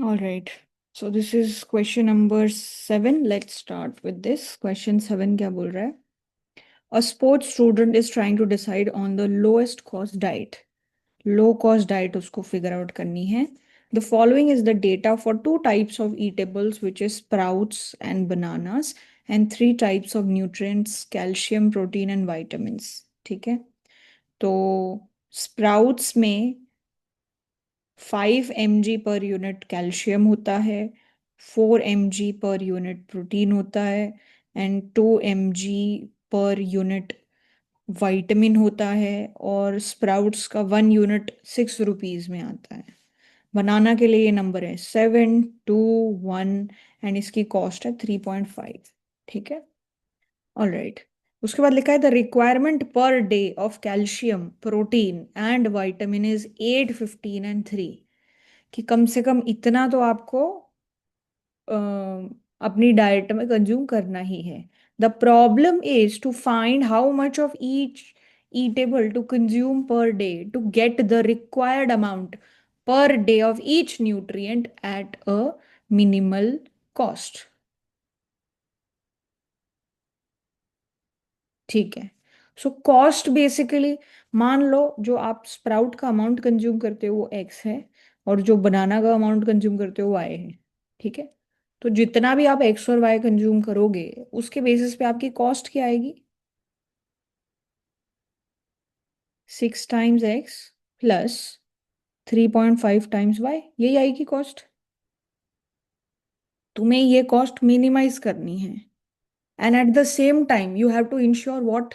All right. So this is question number 7. Let's start with this. Question 7 क्या बोल रहा है? A sports student is trying to decide on the lowest cost diet. Low cost diet उसको figure out करनी है. The following is the data for 2 types of eatables, which is sprouts and bananas, and 3 types of nutrients, calcium, protein and vitamins. ठीक है? तो sprouts में 5 mg per unit calcium होता है, 4 mg per unit protein होता है, and 2 mg per unit vitamin होता है, और स्प्राउट्स का 1 यूनिट 6 रुपीज में आता है। बनाना के लिए ये नंबर है 7, 2, 1, एंड इसकी कॉस्ट है 3.5। ठीक है, ऑल राइट। उसके बाद लिखा है the requirement per day of calcium, protein and vitamin is 8, 15 and 3। कि कम से कम इतना तो आपको अ, अपनी डाइट में कंज्यूम करना ही है। The problem is to find how much of each eatable to consume per day to get the required amount per day of each nutrient at a minimal cost। ठीक है, सो कॉस्ट बेसिकली मान लो जो आप sprout का amount consume करते हो वो x है, और जो बनाना का अमाउंट कंज्यूम करते हो वाई है। ठीक है, तो जितना भी आप एक्स और वाई कंज्यूम करोगे उसके बेसिस पे आपकी कॉस्ट क्या आएगी? 6 times x plus 3.5 times y, यही आएगी कॉस्ट। तुम्हें ये कॉस्ट मिनिमाइज करनी है, and at the same time you have to ensure what,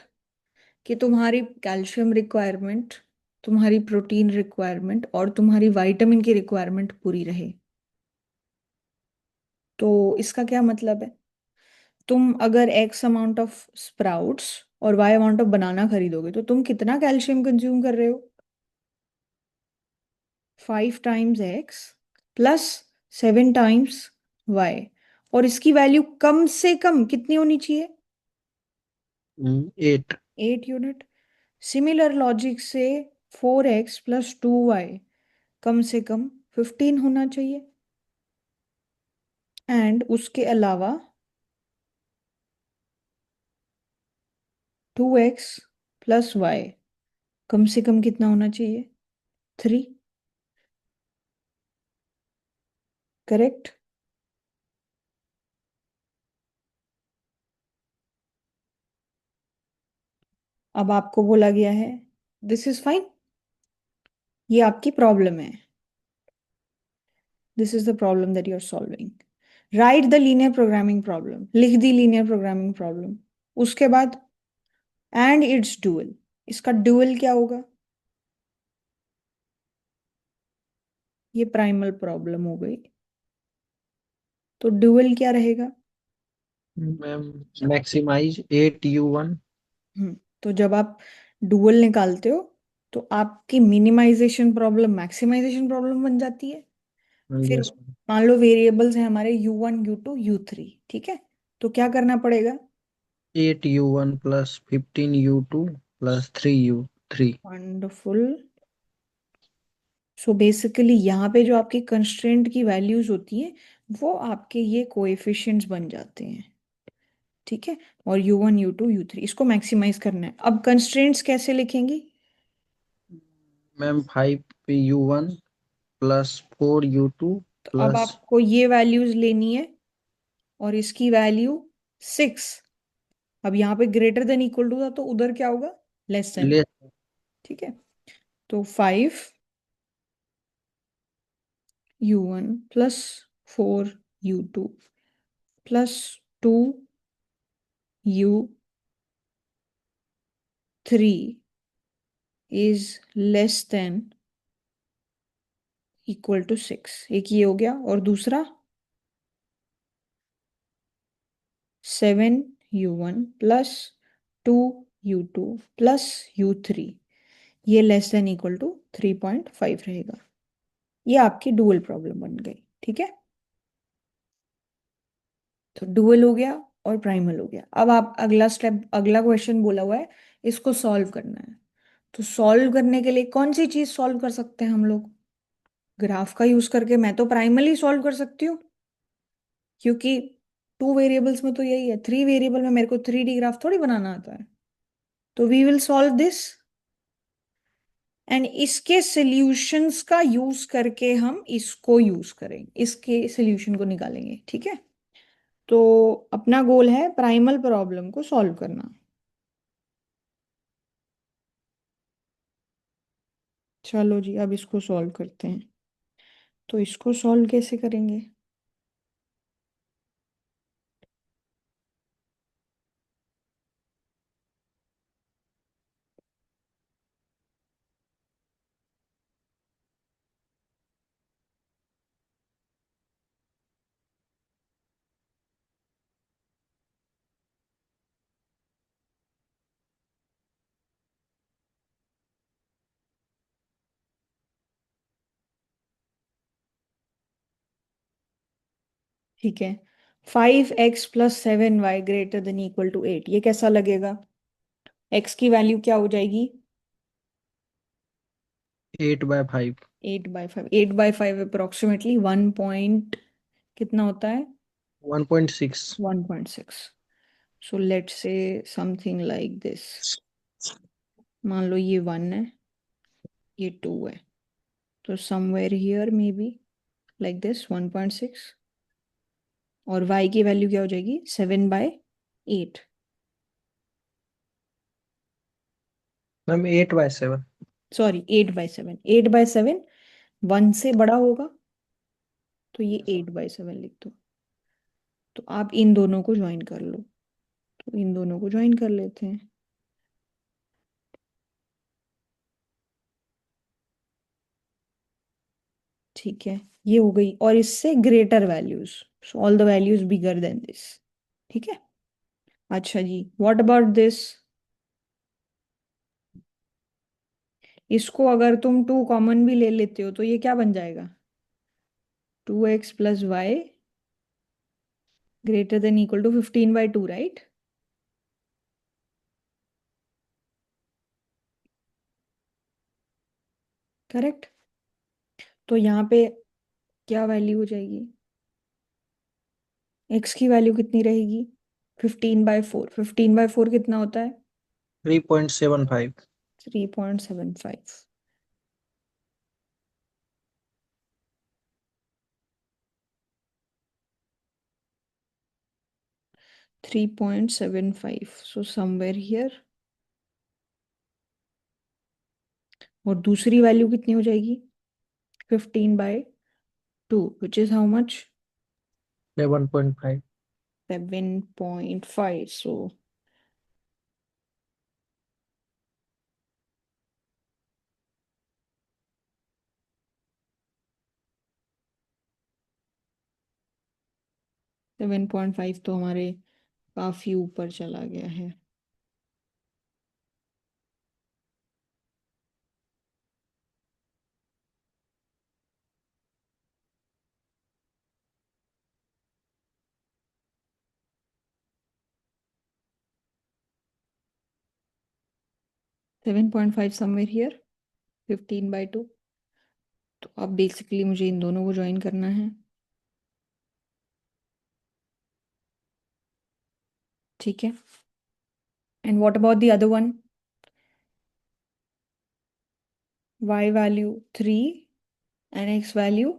कि तुम्हारी कैल्शियम रिक्वायरमेंट, तुम्हारी प्रोटीन रिक्वायरमेंट और तुम्हारी विटामिन की रिक्वायरमेंट पूरी रहे। तो इसका क्या मतलब है? तुम अगर एक्स अमाउंट ऑफ स्प्राउट्स और वाई अमाउंट ऑफ बनाना खरीदोगे तो तुम कितना कैल्शियम कंज्यूम कर रहे हो? 5 times x plus 7 times y, और इसकी वैल्यू कम से कम कितनी होनी चाहिए? 8। 8 यूनिट। सिमिलर लॉजिक से 4x प्लस 2y कम से कम 15 होना चाहिए, एंड उसके अलावा 2x प्लस y कम से कम कितना होना चाहिए? 3। करेक्ट। अब आपको बोला गया है दिस इज फाइन, ये आपकी प्रॉब्लम है, this is the problem that you are solving. Write the linear programming problem, लिख दी लीनियर प्रोग्रामिंग प्रॉब्लम। उसके बाद एंड इट्स डुअल, इसका डुअल क्या होगा? ये प्राइमल प्रॉब्लम हो गई, तो डुअल क्या रहेगा? Ma'am, maximize 8u1। तो जब आप डुअल निकालते हो तो आपकी मिनिमाइजेशन प्रॉब्लम मैक्सिमाइजेशन प्रॉब्लम बन जाती है। फिर यस। मान लो वेरिएबल्स हैं हमारे u1 u2 u3। ठीक है, तो क्या करना पड़ेगा? 8u1 plus 15u2 plus 3u3। Wonderful. So basically यहाँ पे जो आपकी कंस्ट्रेंट की वैल्यूज होती हैं वो आपके ये कोएफिशिएंट्स बन जाते हैं। ठीक है, और u1 u2 u3 इसको मैक्सिमाइज करना है। अब कंस्ट्रेंट्स कैसे लिखेंगी? मैम, 5u1 प्लस 4u2 तो अब प्लस आपको ये वैल्यूज लेनी है, और इसकी वैल्यू 6। अब यहाँ पे ग्रेटर देन इक्वल टू था तो उधर क्या होगा? Less than. लेस। ठीक है, तो 5 u1 plus 4 u2 plus 2 u3 is less than equal to 6। एक ये हो गया, और दूसरा 7 u1 plus 2 u2 plus u3, ये लेस देन इक्वल टू 3.5 रहेगा। ये आपकी डुअल प्रॉब्लम बन गई। ठीक है, तो डुअल हो गया और प्राइमल हो गया। अब आप अगला स्टेप, अगला क्वेश्चन बोला हुआ है इसको सॉल्व करना है। तो सॉल्व करने के लिए कौन सी चीज सॉल्व कर सकते हैं हम लोग? ग्राफ का यूज करके मैं तो प्राइमली सॉल्व कर सकती हूँ, क्योंकि टू वेरिएबल्स में तो यही है, थ्री वेरिएबल में मेरे को थ्री डी ग्राफ थोड़ी बनाना आता है। तो we will solve this, and इसके सॉल्यूशंस का यूज करके हम इसको यूज करेंगे, इसके सॉल्यूशन को निकालेंगे, ठीक है। तो अपना गोल है प्राइमल प्रॉब्लम को सॉल्व करना। चलो जी, अब इसको सॉल्व करते हैं। तो इसको सॉल्व कैसे करेंगे? ठीक है, 5x+7y greater than equal to 8, ये कैसा लगेगा? x की वैल्यू क्या हो जाएगी? 8/5। 8/5, 8/5 अप्रोक्सीमेटली 1 पॉइंट कितना होता है? 1.6। 1.6। So let's say something like this. मान लो ये 1 है, ये 2 है, तो somewhere here may be like this 1.6। और y की वैल्यू क्या हो जाएगी? 7/8। मैम 8/7। सॉरी, 8/7, 8/7 1 से बड़ा होगा, तो ये 8/7 लिख दो। तो आप इन दोनों को ज्वाइन कर लो, तो इन दोनों को ज्वाइन कर लेते हैं। ठीक है, ये हो गई, और इससे greater values, so all the values bigger than this. ठीक है। अच्छा जी, व्हाट अबाउट दिस? इसको अगर तुम टू कॉमन भी ले लेते हो तो ये क्या बन जाएगा? 2x+y greater than equal to 15/2, right? Correct. तो यहाँ पे क्या वैल्यू हो जाएगी? x की वैल्यू कितनी रहेगी? 15/4, 15/4 कितना होता है? 3.75। 3.75। 3.75, सो समवेयर हियर। और दूसरी वैल्यू कितनी हो जाएगी? 15/2, विच इज हाउ मच? 7.5। 7.5। सो 7.5 तो हमारे काफी ऊपर चला गया है। 7.5 समवेयर हियर, 15/2। तो अब बेसिकली मुझे इन दोनों को ज्वाइन करना है। ठीक है, and what about the other one? y value 3 and x value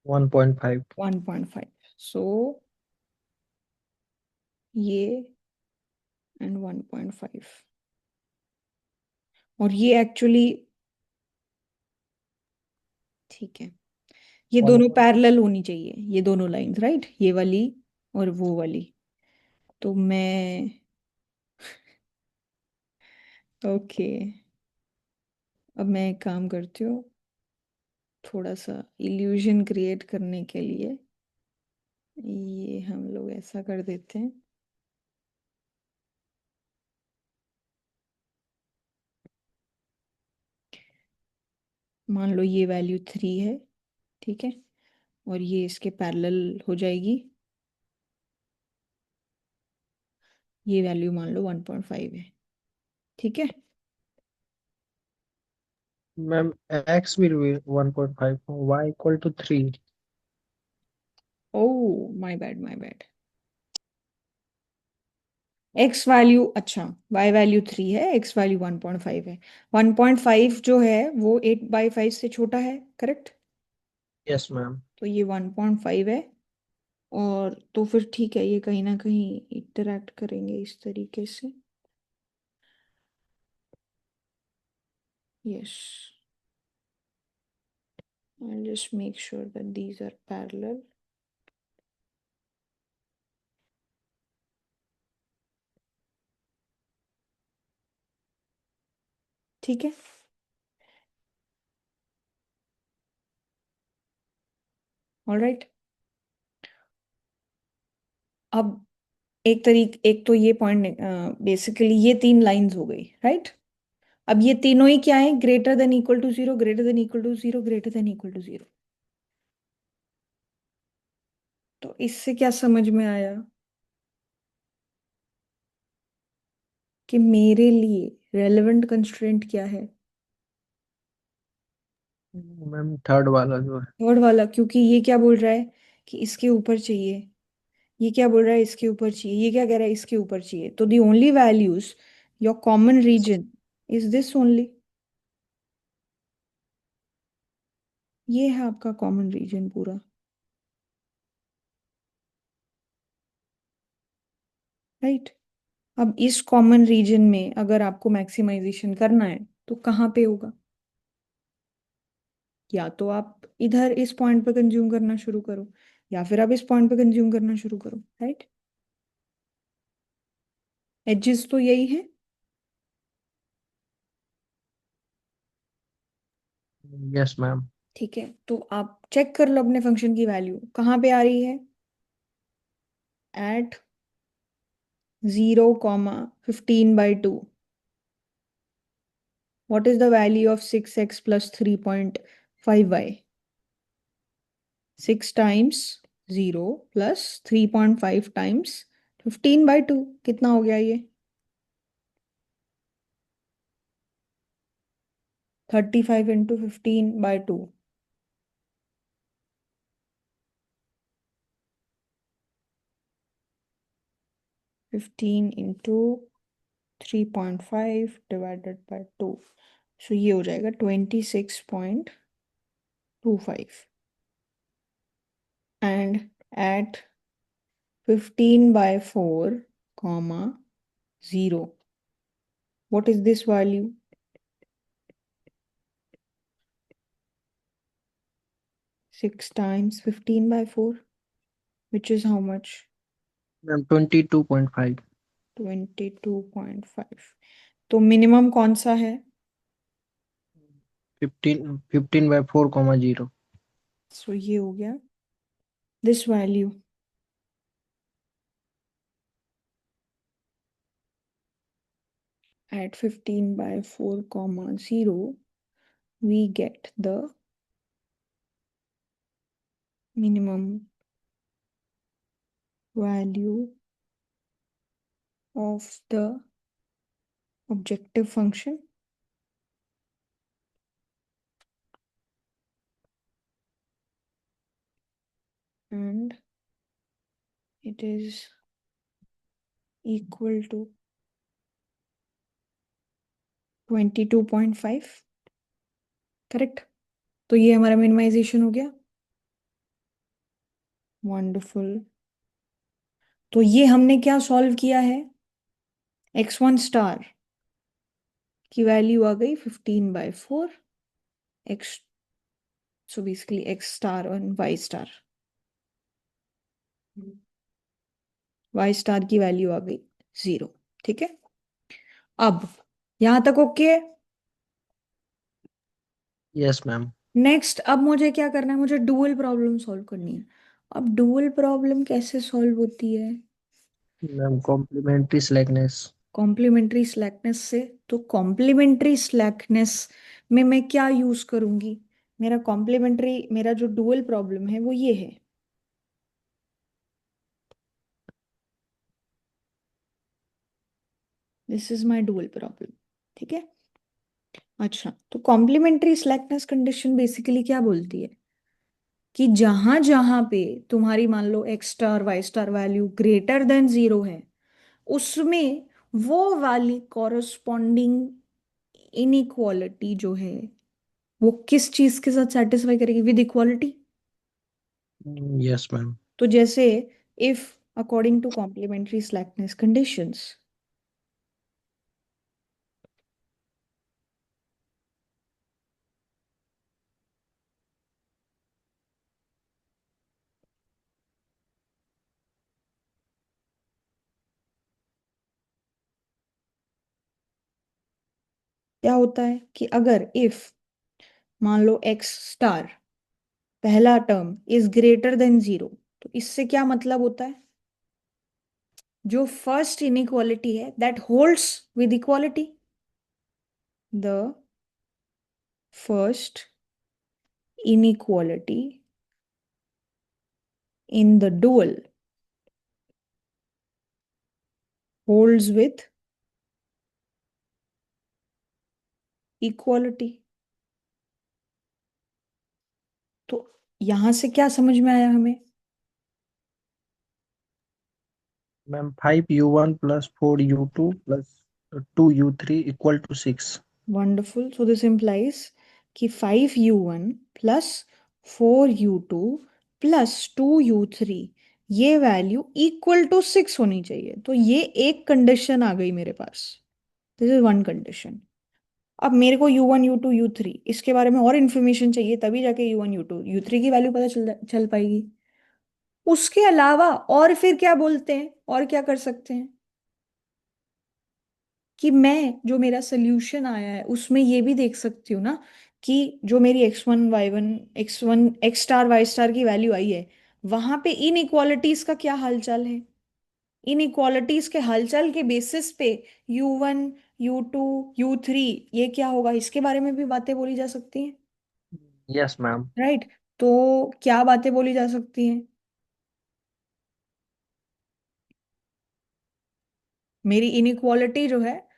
1.5। 1.5। सो ये एंड 1.5, और ये एक्चुअली, ठीक है, ये दोनों 1. पैरेलल होनी चाहिए, ये दोनों लाइंस, राइट, ये वाली और वो वाली। तो मैं, ओके, अब मैं एक काम करती हूँ, थोड़ा सा इल्यूजन क्रिएट करने के लिए ये हम लोग ऐसा कर देते हैं। मान लो ये वैल्यू 3 है, ठीक है, और ये इसके पैरेलल हो जाएगी। ये वैल्यू मान लो 1.5 है, ठीक है। Ma'am x will be 1.5, y equal to 3. Oh my bad my bad. X value, अच्छा, वाई वैल्यू 3 है, एक्स वैल्यू 1.5 है। 1.5 जो है वो 8/5 से छोटा है, करेक्ट? Yes ma'am. तो ये 1.5 है। और तो फिर ठीक है, ये कहीं ना कहीं इंटरेक्ट करेंगे इस तरीके से। Yes, I'll just make sure that these are parallel. ठीक है। ऑलराइट। अब एक तो ये पॉइंट, बेसिकली ये तीन लाइंस हो गई, राइट? अब ये तीनों ही क्या है? Greater than equal to zero, greater than equal to zero, greater than equal to zero. तो इससे क्या समझ में आया कि मेरे लिए रेलेवेंट कंस्ट्रेंट क्या है? मैम थर्ड वाला जो है। थर्ड वाला, क्योंकि ये क्या बोल रहा है कि इसके ऊपर चाहिए, ये क्या बोल रहा है इसके ऊपर चाहिए, ये क्या कह रहा है इसके ऊपर चाहिए। तो the only values, your common region is this only. ये है आपका कॉमन रीजन पूरा, राइट? अब इस कॉमन रीजन में अगर आपको मैक्सिमाइजेशन करना है तो कहाँ पे होगा? या तो आप इधर इस पॉइंट पे कंज्यूम करना शुरू करो, या फिर आप इस पॉइंट पे कंज्यूम करना शुरू करो, राइट? एजेस तो यही है। Yes ma'am. ठीक है, तो आप चेक कर लो अपने फंक्शन की वैल्यू कहाँ पे आ रही है। At 0, 15/2, what is the value of 6x plus 3.5y? 6 times 0 plus 3.5 times 15/2, कितना हो गया ये? 35 into 15/2। 15 into 3.5 divided by 2। So ये हो जाएगा 26.25। And at 15/4 comma 0, what is this value? 6 times 15/4, which is how much? Ma'am 22.5। 22.5। तो मिनिमम कौन सा है? 15/4, 0। सो ये हो गया this value. At 15/4 comma 0, we get the minimum value of the objective function, and it is equal to 22.5, correct? तो ये हमारा मिनिमाइजेशन हो गया। वंडरफुल। तो ये हमने क्या सॉल्व किया है? x1 स्टार की वैल्यू आ गई 15/4 x, so basically x star और वाई स्टार की वैल्यू आ गई 0। ठीक है, अब यहां तक ओके है। Yes ma'am. नेक्स्ट, अब मुझे क्या करना है? मुझे डुअल प्रॉब्लम सॉल्व करनी है। अब डुअल प्रॉब्लम कैसे सॉल्व होती है? Ma'am complementary slackness. Complementary slackness से। तो कॉम्प्लीमेंट्री स्लैकनेस में मैं क्या यूज करूंगी? मेरा कॉम्प्लीमेंट्री, मेरा जो डुअल प्रॉब्लम है वो ये है। This is my dual problem. ठीक है, अच्छा, तो कॉम्प्लीमेंट्री स्लैकनेस कंडीशन बेसिकली क्या बोलती है कि जहां जहां पे तुम्हारी मान लो x star y star value greater than zero है, उसमें वो वाली कॉरस्पॉन्डिंग इनइक्वालिटी जो है वो किस चीज के साथ सेटिस्फाई करेगी, विद इक्वालिटी। Yes ma'am. तो जैसे if according to complementary slackness conditions, क्या होता है कि अगर इफ मान लो एक्स स्टार पहला term is greater than zero, तो इससे क्या मतलब होता है, जो फर्स्ट इनइक्वालिटी है that holds with equality, the first inequality in the dual holds with equality। तो यहां से क्या समझ में आया हमें? Ma'am 5u1 plus 4u2 plus 2u3 equal to 6। Wonderful, so this implies कि 5u1 plus 4u2 plus 2u3 ये वैल्यू इक्वल टू 6 होनी चाहिए। तो ये एक कंडीशन आ गई मेरे पास, दिस इज वन कंडीशन। अब मेरे को u1 u2 u3 इसके बारे में और इन्फॉर्मेशन चाहिए, तभी जाके u1 u2 u3 की वैल्यू पता चल पाएगी। उसके अलावा और फिर क्या बोलते हैं, और क्या कर सकते हैं कि मैं जो मेरा सोल्यूशन आया है उसमें ये भी देख सकती हूँ ना कि जो मेरी एक्स स्टार वाई स्टार की वैल्यू आई है, वहां पे इन इक्वालिटीज का क्या हालचाल है। इन इक्वालिटीज के हालचाल के बेसिस पे u1 u2 u3 ये क्या होगा, इसके बारे में भी बातें बोली जा सकती हैं, यस मैम। राइट। तो क्या बातें बोली जा सकती हैं, मेरी इनइक्वालिटी जो है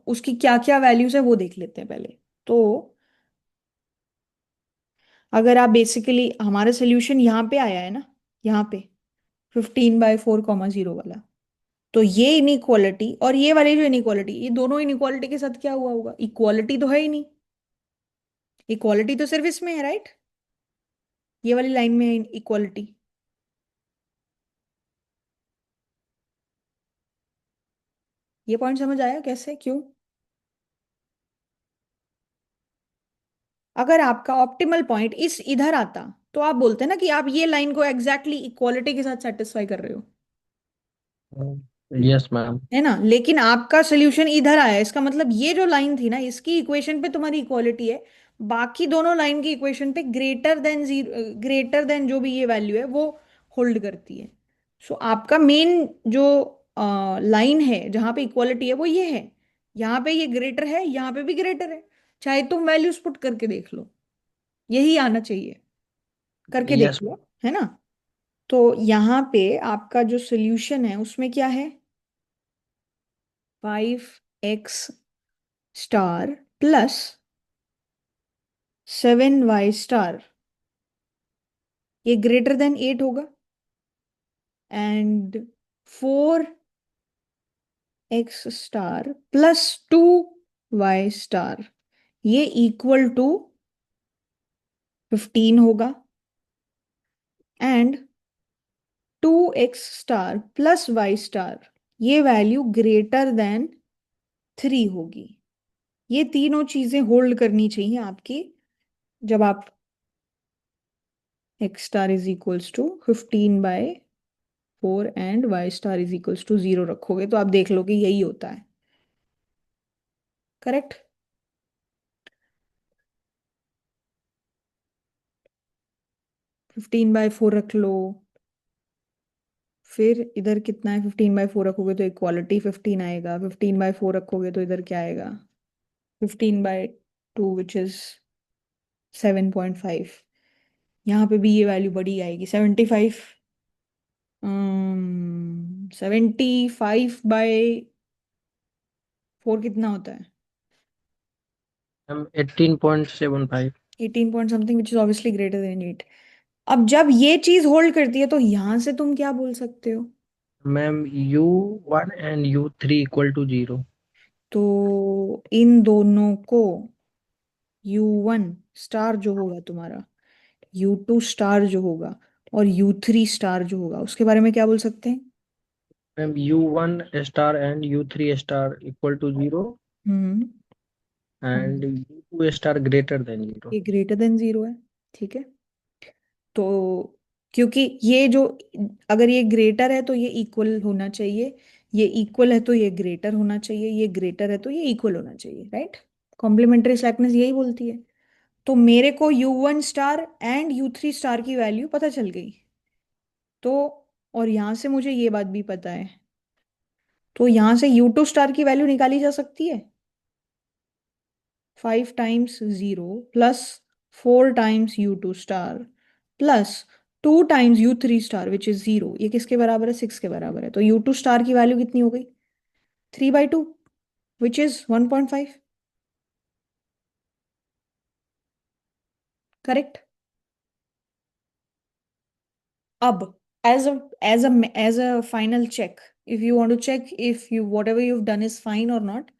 उसकी क्या क्या वैल्यूज है वो देख लेते हैं पहले। तो अगर आप बेसिकली हमारा सोल्यूशन यहाँ पे आया है ना, यहाँ पे 15/4, 0 वाला, तो ये इनइक्वालिटी और ये वाली जो इनइक्वालिटी, ये दोनों इनइक्वालिटी के साथ क्या हुआ होगा, इक्वालिटी तो है ही नहीं। इक्वालिटी तो सिर्फ इसमें है, राइट, ये वाली लाइन में है इक्वालिटी। ये पॉइंट समझ आया कैसे, क्यों? अगर आपका ऑप्टिमल पॉइंट इस इधर आता तो आप बोलते ना कि आप ये लाइन को एग्जैक्टली इक्वालिटी के साथ सेटिस्फाई कर रहे हो, यस मैम। है ना। लेकिन आपका सोल्यूशन इधर आया, इसका मतलब ये जो लाइन थी ना इसकी इक्वेशन पे तुम्हारी इक्वालिटी है, बाकी दोनों लाइन की इक्वेशन पे greater than zero, greater then जो भी ये वैल्यू है वो होल्ड करती है। सो आपका मेन जो लाइन है जहां पे इक्वालिटी है वो ये है, यहाँ पे ये ग्रेटर है, यहाँ पे भी ग्रेटर है, चाहे तुम वैल्यूज पुट करके देख लो, यही आना चाहिए, करके देख यस। लो, है ना। तो यहाँ पे आपका जो सोल्यूशन है उसमें क्या है, 5x प्लस 7y ये ग्रेटर देन 8 होगा, एंड 4x प्लस 2y ये इक्वल टू 15 होगा, एंड 2x प्लस y ये वैल्यू ग्रेटर देन 3 होगी। ये तीनों चीजें होल्ड करनी चाहिए आपकी जब आप x is equals to 15/4 and y is equals to 0 रखोगे, तो आप देख लो कि यही होता है, करेक्ट। 15/4 रख लो, फिर इधर कितना है, 15/4 रखोगे तो इक्वालिटी 15 आएगा, 15/4 रखोगे तो इधर क्या आएगा, 15/2 विच इज 7.5। यहाँ पे भी ये वैल्यू बड़ी आएगी, 75। 75/4 कितना होता है, ma'am 18.75। 18 point something which is obviously greater than 8। अब जब ये चीज होल्ड करती है तो यहां से तुम क्या बोल सकते हो? Ma'am U1 and U3 equal to 0। तो इन दोनों को U1 स्टार जो होगा तुम्हारा, U2 स्टार जो होगा, और U3 स्टार जो होगा, उसके बारे में क्या बोल सकते हैं? Ma'am U1 star and U3 star equal to 0 hmm. And U2 star greater than 0। ये ग्रेटर देन जीरो है। ठीक है। तो क्योंकि ये जो, अगर ये ग्रेटर है तो ये इक्वल होना चाहिए, ये इक्वल है तो ये ग्रेटर होना चाहिए, ये ग्रेटर है तो ये इक्वल होना चाहिए, राइट? कॉम्प्लीमेंट्री स्लैकनेस यही बोलती है। तो मेरे को U1 star and U3 star की वैल्यू पता चल गई। तो और यहां से मुझे ये बात भी पता है, तो यहां से U2 स्टार की वैल्यू निकाली जा सकती है। 5 times 0 plus 4 times U2 star plus 2 times U3 star which is 0, ये किसके बराबर है? 6 के बराबर है। तो U2 स्टार की वैल्यू कितनी हो गई? 3/2, विच इज 1.5। करेक्ट। अब as a as a as a final check, if you want to check if you whatever you done is fine और नॉट,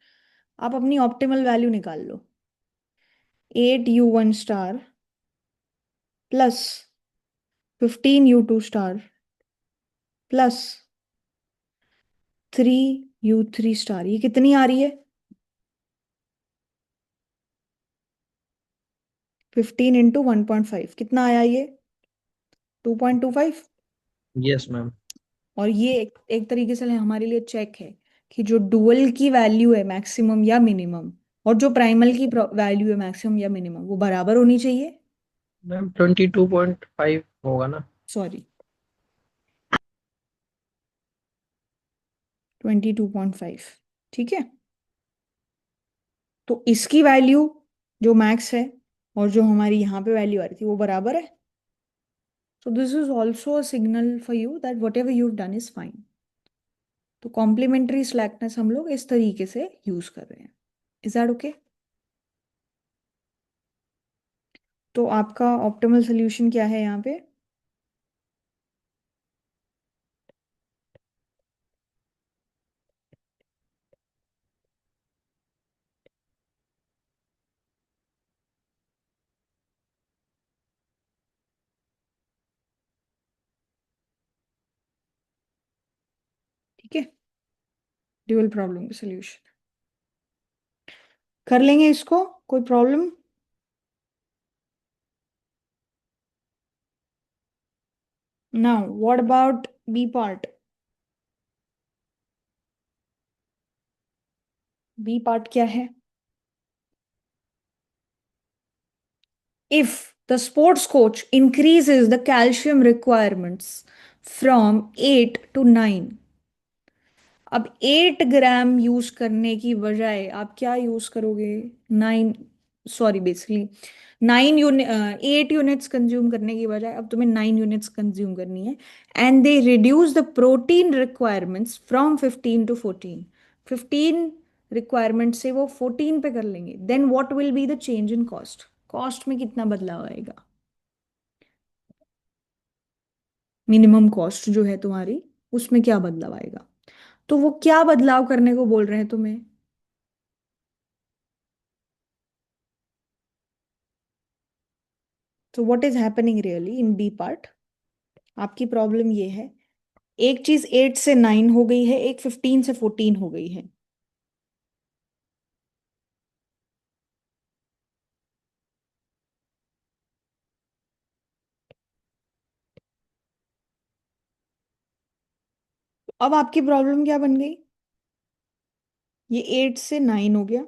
आप अपनी ऑप्टिमल वैल्यू निकाल लो। 8 U1 star plus 15 U2 star plus 3 U3 star, ये कितनी आ रही है? 15 × 1.5 कितना आया ये? 2.25। Yes ma'am. और ये एक तरीके से हमारे लिए चेक है कि जो डुअल की वैल्यू है मैक्सिमम या मिनिमम, और जो प्राइमल की वैल्यू है मैक्सिमम या मिनिमम, वो बराबर होनी चाहिए। मैम 22.5 होगा ना? सॉरी, 22.5। ठीक है। तो इसकी वैल्यू जो मैक्स है और जो हमारी यहाँ पे वैल्यू आ रही थी वो बराबर है। So this is also a signal for you that what ever you done is fine. तो कॉम्प्लीमेंट्री स्लैकनेस हम लोग इस तरीके से यूज कर रहे हैं। Is that okay? तो आपका ऑप्टिमल सोल्यूशन क्या है यहाँ पे? ठीक है। ड्यूअल प्रॉब्लम का सोल्यूशन कर लेंगे इसको, कोई problem? Now what about B part? B part क्या है? If the sports coach increases the calcium requirements from 8 to 9, अब 8 ग्राम यूज करने की बजाय आप क्या यूज करोगे? 9, sorry basically 9 unit, 8 units consume करने की बजाय अब तुम्हें 9 यूनिट्स कंज्यूम करनी है। And they reduce the protein requirements from 15 to 14। 15 requirement से वो 14 पे कर लेंगे। Then what will be the change in cost? Cost में कितना बदलाव आएगा? मिनिमम कॉस्ट जो है तुम्हारी, उसमें क्या बदलाव आएगा? तो वो क्या बदलाव करने को बोल रहे हैं तुम्हें? तो what is happening really in B part? आपकी प्रॉब्लम ये है, एक चीज 8 से 9 हो गई है, एक 15 से 14 हो गई है। तो अब आपकी प्रॉब्लम क्या बन गई? ये 8 से 9 हो गया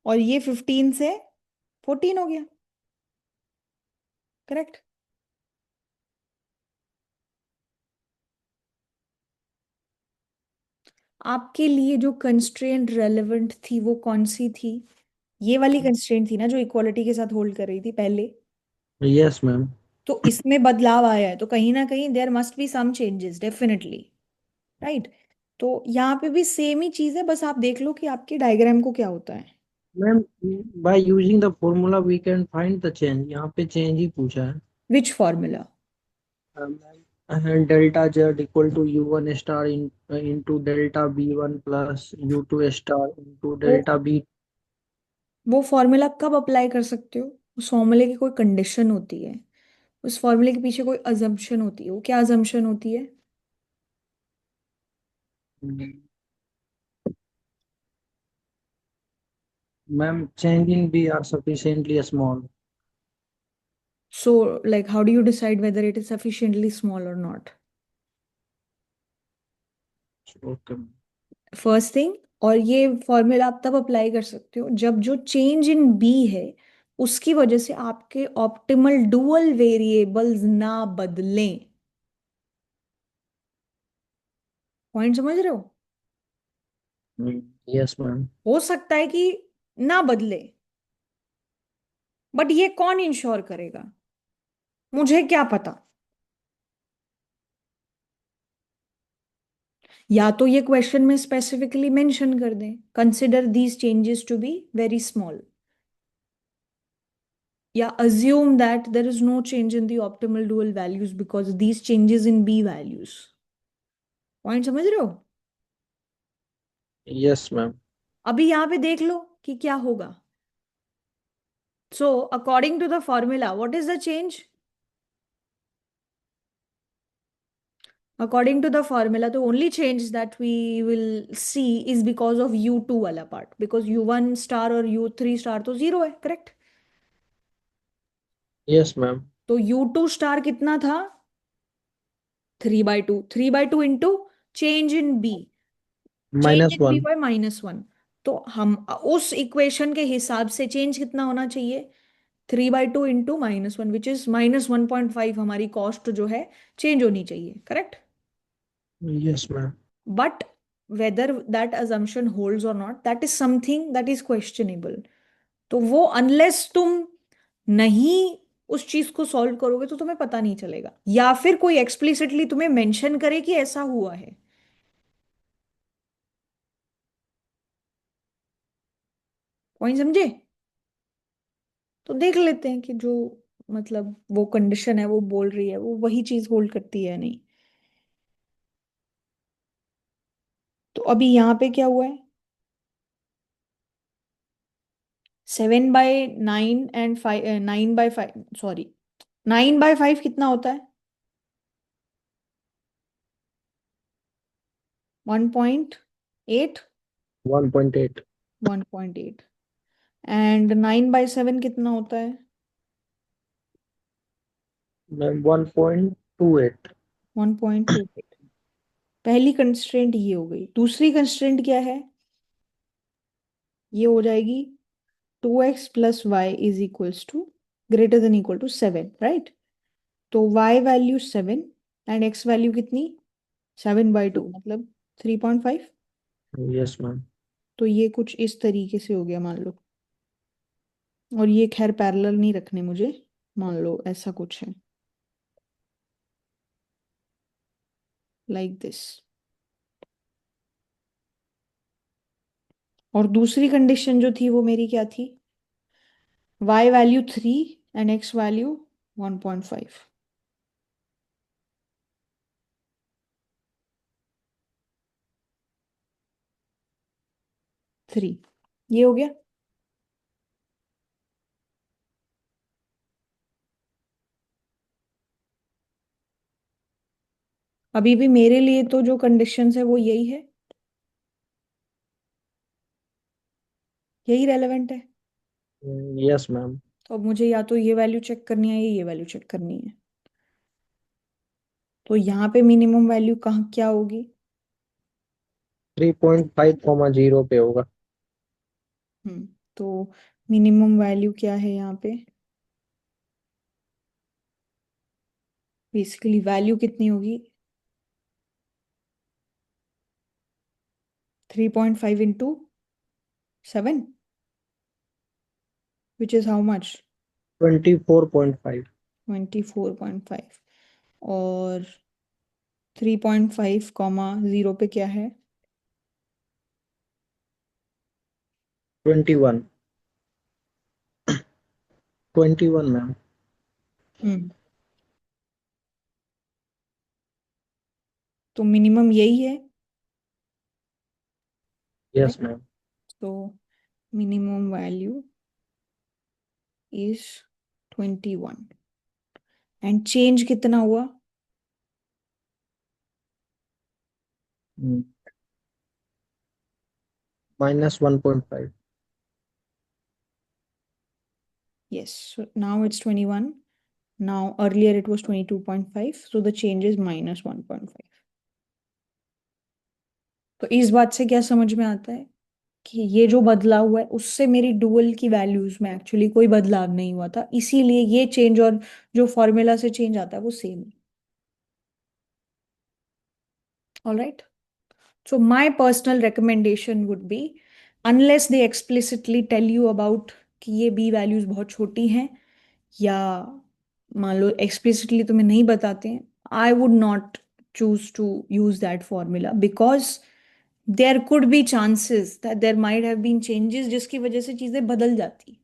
और ये 15 से 14 हो गया। करेक्ट। आपके लिए जो कंस्ट्रेंट रेलेवेंट थी वो कौन सी थी? ये वाली कंस्ट्रेंट थी ना जो इक्वालिटी के साथ होल्ड कर रही थी पहले। Yes ma'am. तो इसमें बदलाव आया है तो कहीं ना कहीं there must be some changes definitely, right? तो यहाँ पे भी सेम ही चीज है, बस आप देख लो कि आपके डायग्राम को क्या होता है। Ma'am, by using the formula we can find the change, यहाँ पे चेंज ही पूछा है। Which formula? Delta Z equal to U one star into delta B one plus U two star into वो डेल्टा बी। वो formula कब apply कर सकते हो? उस फॉर्मूले की कोई कंडीशन होती है, उस फॉर्मूले के पीछे कोई अजम्पशन होती है। वो क्या अजम्पशन होती है? Ma'am, change in B are sufficiently small. So like how do you decide whether it is sufficiently small और नॉट? ओके। First thing. और ये फॉर्मूला आप तब अप्लाई कर सकते हो जब जो चेंज इन बी है उसकी वजह से आपके ऑप्टिमल डुअल वेरिएबल्स ना बदलें। पॉइंट समझ रहे हो? Yes ma'am. हो सकता है कि ना बदले, बट ये कौन इंश्योर करेगा? मुझे क्या पता। या तो ये क्वेश्चन में स्पेसिफिकली मेंशन कर दें, consider these changes to be very small, या assume that there is no change in the optimal dual values because these changes in b values। Point समझ रहे हो? Yes ma'am. अभी यहां पे देख लो कि क्या होगा। So according to the formula what is the change? According to the formula, the only change that we will see is because of u2 वाला part, because u1 star और u3 star तो जीरो है, correct? Yes ma'am. तो u2 star कितना था? 3/2, 3/2 into change in B. Change minus in B one. By -1। तो हम उस इक्वेशन के हिसाब से चेंज कितना होना चाहिए? 3/2 इंटू -1, विच इज -1.5 हमारी कॉस्ट जो है चेंज होनी चाहिए, correct? Yes ma'am. But whether that assumption holds or not, that is something that is questionable। तो वो अनलेस तुम नहीं उस चीज को सॉल्व करोगे तो तुम्हें पता नहीं चलेगा, या फिर कोई एक्सप्लिसिटली तुम्हें मेंशन करे कि ऐसा हुआ है। पॉइंट समझे? तो देख लेते हैं कि जो मतलब वो कंडीशन है वो बोल रही है वो वही चीज होल्ड करती है या नहीं। तो अभी यहाँ पे क्या हुआ है? 7/9 एंड 5, 9/5, सॉरी, 9/5 कितना होता है? 1.8। 1.8। 1.8। एंड 9/7 कितना होता है? मैम, 1.28। 1.28। पहली कंस्ट्रेंट ये हो गई। दूसरी कंस्ट्रेंट क्या है? ये हो जाएगी 2x + y is equals to greater than equal to 7, right? तो y value 7 and x value कितनी? 7/2 मतलब 3.5। Yes ma'am. तो ये कुछ इस तरीके से हो गया मान लो। और ये खैर पैरेलल नहीं रखने मुझे, मान लो ऐसा कुछ है, लाइक दिस। और दूसरी कंडीशन जो थी वो मेरी क्या थी? y value 3 and x value 1.5। 3। ये हो गया। अभी भी मेरे लिए तो जो कंडीशंस है वो यही है, यही रेलेवेंट है। Yes ma'am. तो अब मुझे या तो ये वैल्यू चेक करनी है या ये वैल्यू चेक करनी है। तो यहाँ पे मिनिमम वैल्यू कहाँ क्या होगी? 3.5, 0 पे होगा। तो मिनिमम वैल्यू क्या है यहाँ पे? बेसिकली वैल्यू कितनी होगी? 3.5 into 7, which is how much? 24.5। 24.5। और 3.5 कॉमा 0 पे क्या है? 21। 21 मैम। हम्म। तो मिनिमम यही है, यस राइट? मैम। तो minimum value is 21 and change कितना हुआ? -1.5। Yes, so now it's 21. Now earlier it was 22.5, so the change is -1.5. तो इस बात से क्या समझ में आता है कि ये जो बदलाव हुआ है उससे मेरी डुअल की वैल्यूज में एक्चुअली कोई बदलाव नहीं हुआ था, इसीलिए ये चेंज और जो फॉर्मूला से चेंज आता है वो सेम है। Alright. So my personal recommendation would be, unless they explicitly tell you about कि ये बी वैल्यूज बहुत छोटी हैं, या मान लो एक्सप्लिसिटली तुम्हें नहीं बताते हैं, I would not choose to use that formula, because there could be chances that there might have been changes जिसकी वजह से चीजें बदल जाती।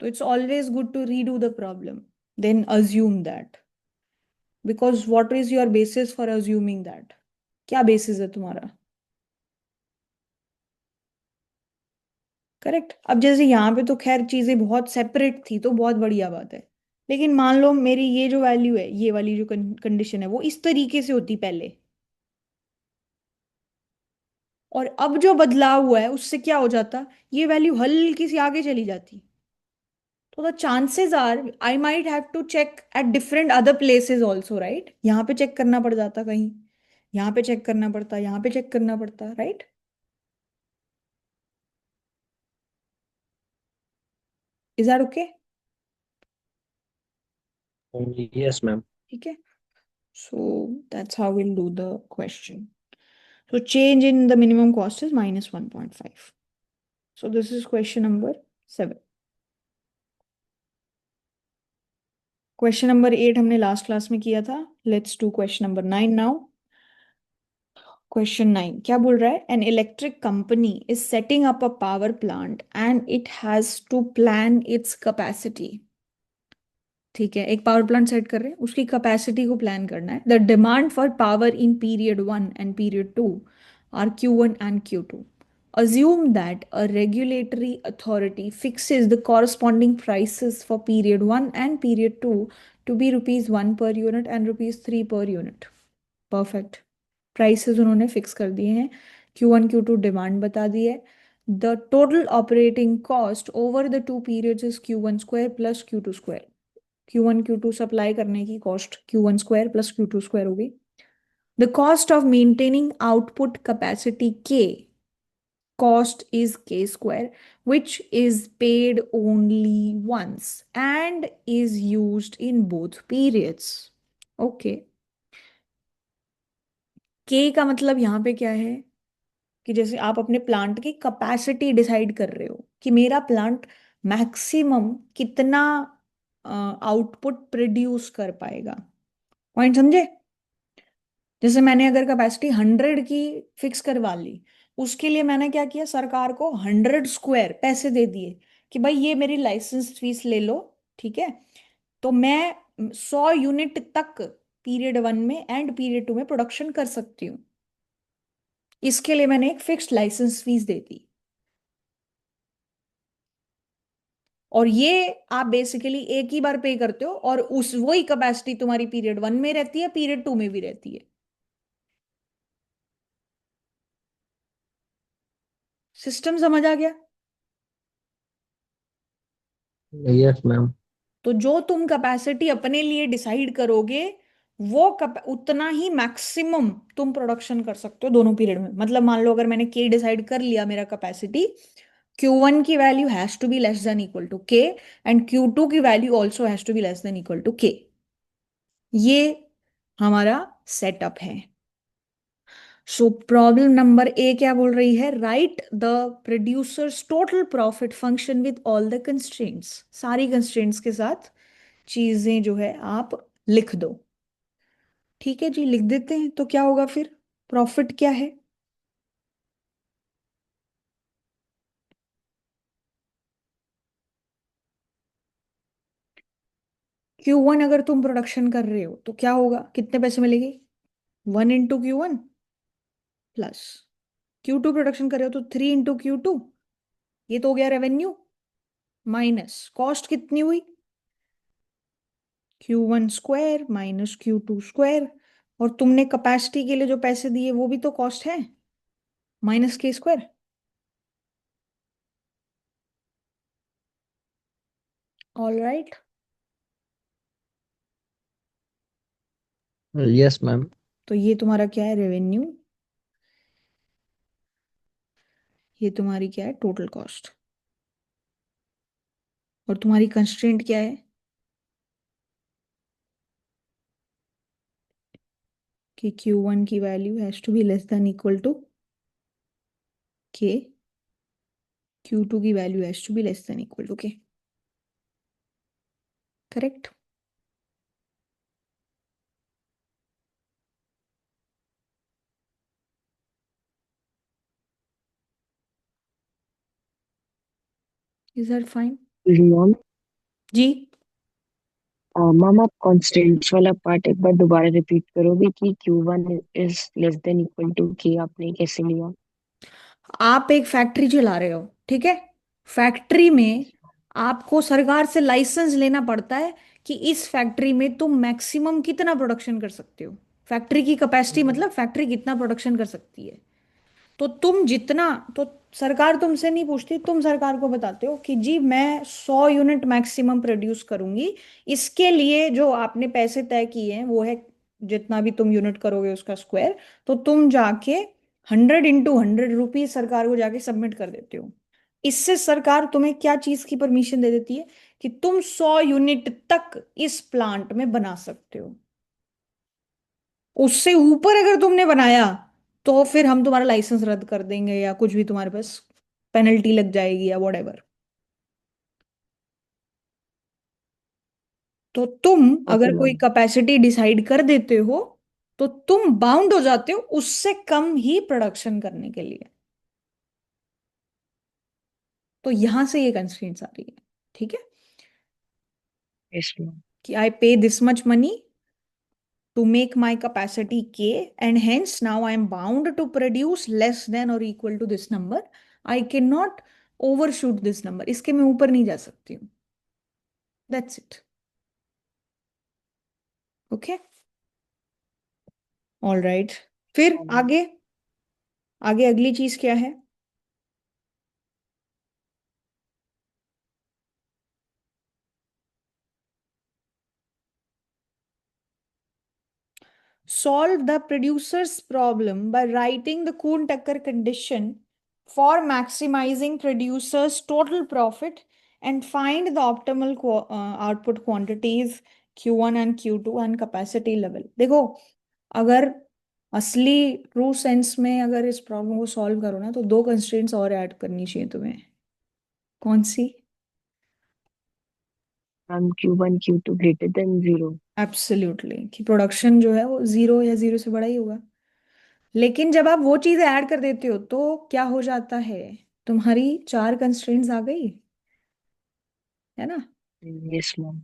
तो it's always good to redo the problem then assume that, because what is your basis for assuming that? क्या basis है तुम्हारा? करेक्ट। अब जैसे यहाँ पे तो खैर चीजें बहुत सेपरेट थी तो बहुत बढ़िया बात है, लेकिन मान लो मेरी ये जो वैल्यू है, ये वाली जो कंडीशन है वो इस तरीके से होती पहले, और अब जो बदलाव हुआ है उससे क्या हो जाता, ये वैल्यू हल्की सी आगे चली जाती। तो the chances are I might have to check at different other places also, right? यहाँ पे चेक करना पड़ जाता कहीं, यहाँ पे चेक करना पड़ता, यहाँ पे चेक करना पड़ता, right? Is that okay? Yes ma'am. ठीक है। So that's how will do the question. So change in the minimum cost is -1.5. So this is question number 7. Question number 8 हमने लास्ट क्लास में किया था. Let's do question number 9 now. Question 9 क्या बोल रहा है? An electric company is setting up a power plant and it has to plan its capacity. ठीक है, एक पावर प्लांट सेट कर रहे हैं, उसकी कैपेसिटी को प्लान करना है. The demand for power in period 1 and period 2 are Q1 and Q2. Assume that a regulatory authority fixes the corresponding prices for period 1 and period 2 to be rupees 1 per unit and rupees 3 per unit. Perfect. Prices उन्होंने fix कर दिए हैं. Q1 Q2 demand बता दी है. The total operating cost over the two periods is Q1 square plus Q2 square. Q1 Q2 supply करने की cost Q1 square plus Q2 square होगी. The cost of maintaining output capacity K, cost is K square, which is paid only once and is used in both periods. Okay. K का मतलब यहाँ पे क्या है कि जैसे आप अपने प्लांट की कैपेसिटी डिसाइड कर रहे हो कि मेरा प्लांट मैक्सिमम कितना आउटपुट प्रोड्यूस कर पाएगा. पॉइंट समझे? जैसे मैंने अगर कैपेसिटी 100 की फिक्स करवा ली, उसके लिए मैंने क्या किया, सरकार को 100 स्क्वायर पैसे दे दिए कि भाई ये मेरी लाइसेंस फीस ले लो. ठीक है, तो मैं 100 यूनिट तक पीरियड 1 में एंड पीरियड 2 में प्रोडक्शन कर सकती हूँ. इसके लिए मैंने एक फिक्स्ड लाइसेंस फीस दे दी. और ये आप बेसिकली एक ही बार पे करते हो, और उस वही कैपेसिटी तुम्हारी पीरियड 1 में रहती है, पीरियड 2 में भी रहती है. सिस्टम समझ आ गया? Yes ma'am. तो जो तुम कैपेसिटी अपने लिए डिसाइड करोगे, वो उतना ही मैक्सिमम तुम प्रोडक्शन कर सकते हो दोनों पीरियड में. मतलब मान लो अगर मैंने के डिसाइड कर लिया मेरा कैपेसिटी, Q1 की value has to be less than equal to K, and Q2 की value also has to be less than equal to K. ये हमारा सेटअप है. सो प्रॉब्लम नंबर ए क्या बोल रही है? Right the producers total profit function with all the constraints. सारी constraints के साथ चीजें जो है आप लिख दो. ठीक है जी, लिख देते हैं. तो क्या होगा फिर? प्रॉफिट क्या है? Q1 अगर तुम प्रोडक्शन कर रहे हो तो क्या होगा, कितने पैसे मिलेंगे? 1 into Q1 plus Q2 production कर रहे हो तो 3 into Q2, ये तो हो गया रेवेन्यू, माइनस कॉस्ट कितनी हुई, Q1 square minus Q2 square, और तुमने कैपेसिटी के लिए जो पैसे दिए वो भी तो कॉस्ट है, minus K square. All right. Yes ma'am. तो ये तुम्हारा क्या है, रेवेन्यू, ये तुम्हारी क्या है, टोटल कॉस्ट। और तुम्हारी कंस्ट्रेंट क्या है, कि Q1 की value has to be less than equal to K, Q2 की value has to be less than equal to K। Correct. Is that fine? Ma'am, जी। मैम आप कॉन्स्टेंट्स वाला पार्ट एक बार दोबारा रिपीट करोगे कि Q1 is less than equal to K आपने कैसे लिया? आप एक फैक्ट्री चला रहे हो, ठीक है, फैक्ट्री में Yes, आपको सरकार से लाइसेंस लेना पड़ता है कि इस फैक्ट्री में तुम मैक्सिमम कितना प्रोडक्शन कर सकते हो। फैक्ट्री की कैपेसिटी ma'am. मतलब फैक्ट्री कितना प्रोडक्शन कर सकती है। तो तुम जितना, तो सरकार तुमसे नहीं पूछती, तुम सरकार को बताते हो कि जी मैं 100 यूनिट मैक्सिमम प्रोड्यूस करूंगी, इसके लिए जो आपने पैसे तय किए हैं वो है जितना भी तुम यूनिट करोगे उसका स्क्वायर। तो तुम जाके 100 into 100 रुपीज सरकार को जाके सबमिट कर देते हो। इससे सरकार तुम्हें क्या चीज की परमिशन दे देती है, कि तुम 100 यूनिट तक इस प्लांट में बना सकते हो। उससे ऊपर अगर तुमने बनाया तो फिर हम तुम्हारा लाइसेंस रद्द कर देंगे, या कुछ भी तुम्हारे पास पेनल्टी लग जाएगी या वॉट। तो तुम ओके अगर कोई मैम। कैपेसिटी डिसाइड कर देते हो तो तुम बाउंड हो जाते हो उससे कम ही प्रोडक्शन करने के लिए। तो यहां से ये कंस्ट्रेंट्स आ रही है, ठीक है, यस मैम। कि आई पे this much money to make my capacity K, and hence now I am bound to produce less than or equal to this number. I cannot overshoot this number. इसके मैं ऊपर नहीं जा सकती हूँ। That's it. Okay. All right. फिर आगे, आगे अगली चीज क्या है? Solve the producer's problem by writing the Kuhn-Tucker condition for maximizing producer's total profit and find the optimal output quantities Q1 and Q2 and capacity level। देखो, अगर असली ट्रू सेंस में अगर इस प्रॉब्लम को सॉल्व करो ना तो दो कंस्ट्रेंट्स और ऐड करनी चाहिए तुम्हें। कौन सी? Ma'am Q1 Q2 greater than 0। Absolutely, कि प्रोडक्शन जो है वो जीरो या जीरो से बड़ा ही होगा। लेकिन जब आप वो चीजें ऐड कर देते हो तो क्या हो जाता है, तुम्हारी चार कंस्ट्रेंट्स आ गई, है ना? Yes ma'am.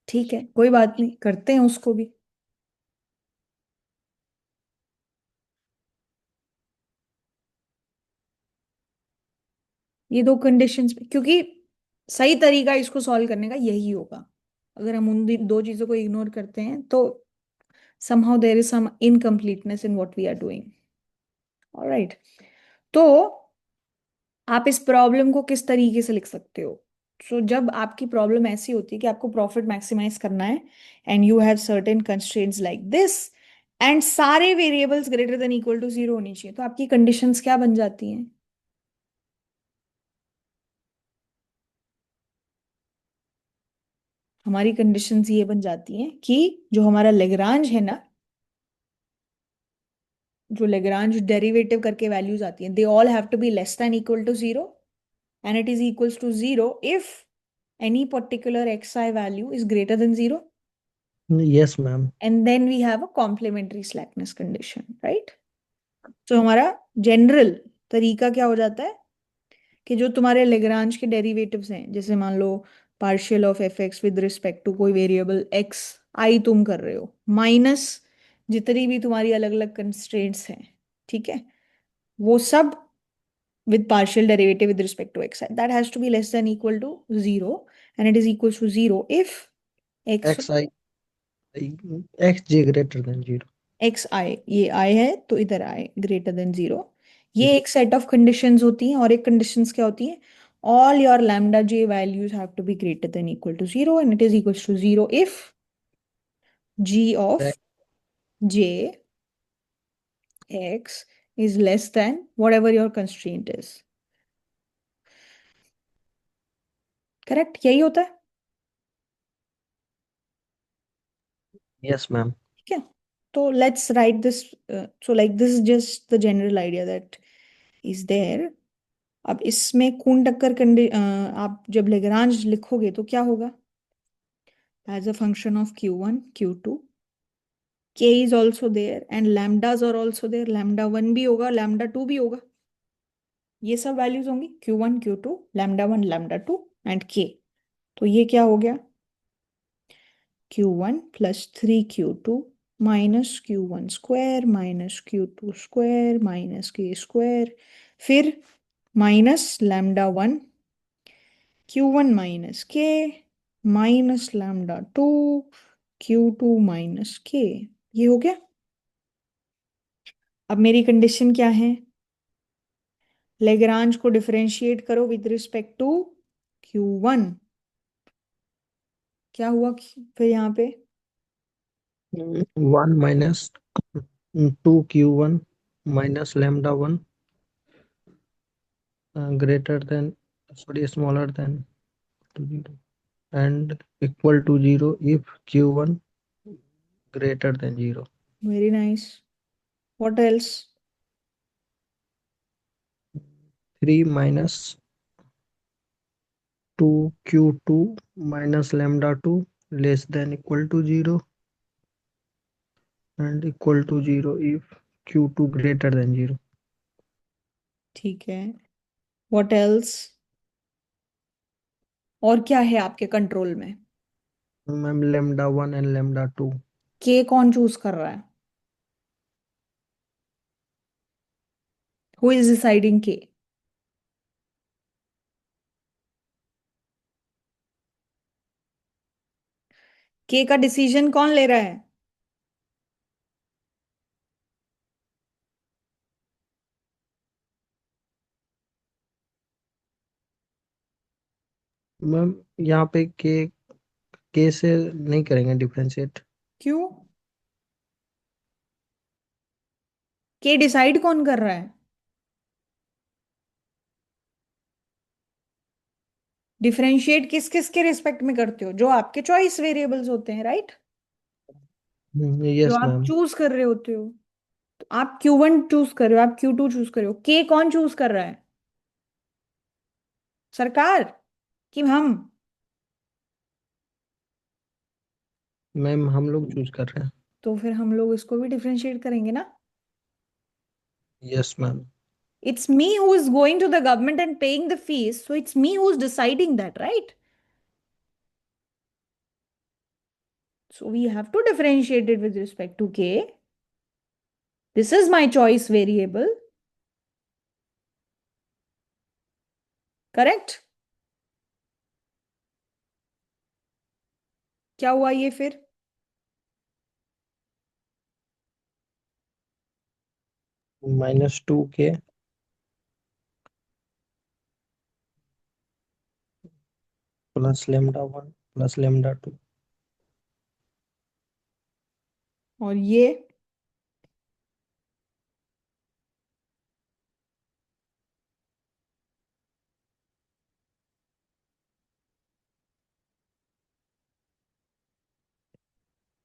ठीक है, कोई बात नहीं, करते हैं उसको भी। ये दो कंडीशंस में, क्योंकि सही तरीका इसको सॉल्व करने का यही होगा। अगर हम उन दो चीजों को इग्नोर करते हैं तो somehow there is some incompleteness in what we are doing. All right. तो आप इस प्रॉब्लम को किस तरीके से लिख सकते हो? जब आपकी प्रॉब्लम ऐसी होती है कि आपको प्रॉफिट मैक्सिमाइज करना है and you have certain constraints like this, and सारे variables greater than equal to zero होनी चाहिए, तो आपकी कंडीशंस क्या बन जाती हैं? हमारी कंडीशंस ये बन जाती हैं कि जो हमारा लेग्रांज है ना, जो लेग्रांज डेरिवेटिव करके वैल्यूज आती हैं, they all have to be less than equal to zero, and it is equals to 0 if any particular xi value is greater than 0, yes ma'am. and then we have a complementary slackness condition, right? तो हमारा general तरीका क्या हो जाता है, कि जो तुम्हारे लेग्रांज के डेरिवेटिव्स हैं, जैसे मान लो partial of f x with respect to कोई वेरिएबल एक्स आई तुम कर रहे हो, माइनस जितनी भी तुम्हारी अलग अलग कंस्ट्रेंट्स हैं, ठीक है, वो सब with partial derivative with respect to x, that has to be less than equal to 0, and it is equal to 0 if x x I x J greater than zero. x I, ये I है तो इधर I greater than 0। ये एक set of conditions होती हैं, और एक कंडीशंस क्या होती हैं, all your lambda j values have to be greater than equal to 0, and it is equals to 0 if g of j x is less than whatever your constraint is। Correct, यही होता है। Yes ma'am. ठीक है, तो let's write this, so like this is just the general idea that is there. अब इसमें खून टक्कर आप जब लेग्रांज लिखोगे तो क्या होगा, as a function of Q1 Q2, k is also there and lambdas are also there, lambda 1 भी होगा, lambda 2 भी होगा, ये सब वैल्यूज होंगी Q1 Q2 lambda 1 lambda 2 and k। तो ये क्या हो गया, Q1 plus 3Q2 minus Q1 square minus Q2 square minus k square, फिर minus lambda 1 Q1 minus k minus lambda 2 Q2 minus k। ये हो गया। अब मेरी कंडीशन क्या है, लेग्रांज को डिफरेंशिएट करो विद रिस्पेक्ट टू Q1। क्या हुआ फिर यहाँ पे, 1 minus 2Q1 minus lambda 1 greater than sorry smaller than 0 and equal to 0 if Q1 greater than 0। Very nice, what else, 3 minus 2Q2 minus lambda 2 less than equal to 0 and equal to 0 if Q2 greater than 0। ठीक है, what else, और क्या है आपके control में, ma'am lambda 1 and lambda 2। के कौन choose कर रहा है, हु इज डिसाइडिंग के, के का डिसीजन कौन ले रहा है, मैम यहाँ पे के से नहीं करेंगे डिफरेंशिएट। क्यों, के डिसाइड कौन कर रहा है, डिफरेंशिएट किस किस के रिस्पेक्ट में करते हो, जो आपके चॉइस वेरिएबल्स होते हैं, राइट, जो यस आप मैम। चूज कर रहे होते हो। तो आप Q1 चूज कर रहे हो, आप Q2 चूज कर रहे हो, के कौन चूज कर रहा है, सरकार कि हम, मैम हम लोग चूज कर रहे हैं। तो फिर हम लोग इसको भी डिफरेंशिएट करेंगे ना। Yes ma'am. It's me who is going to the government and paying the fees, so it's me who's deciding that, right? So we have to differentiate it with respect to k. This is my choice variable, correct? क्या हुआ ये फिर, -2K plus lambda 1 plus lambda 2। और ये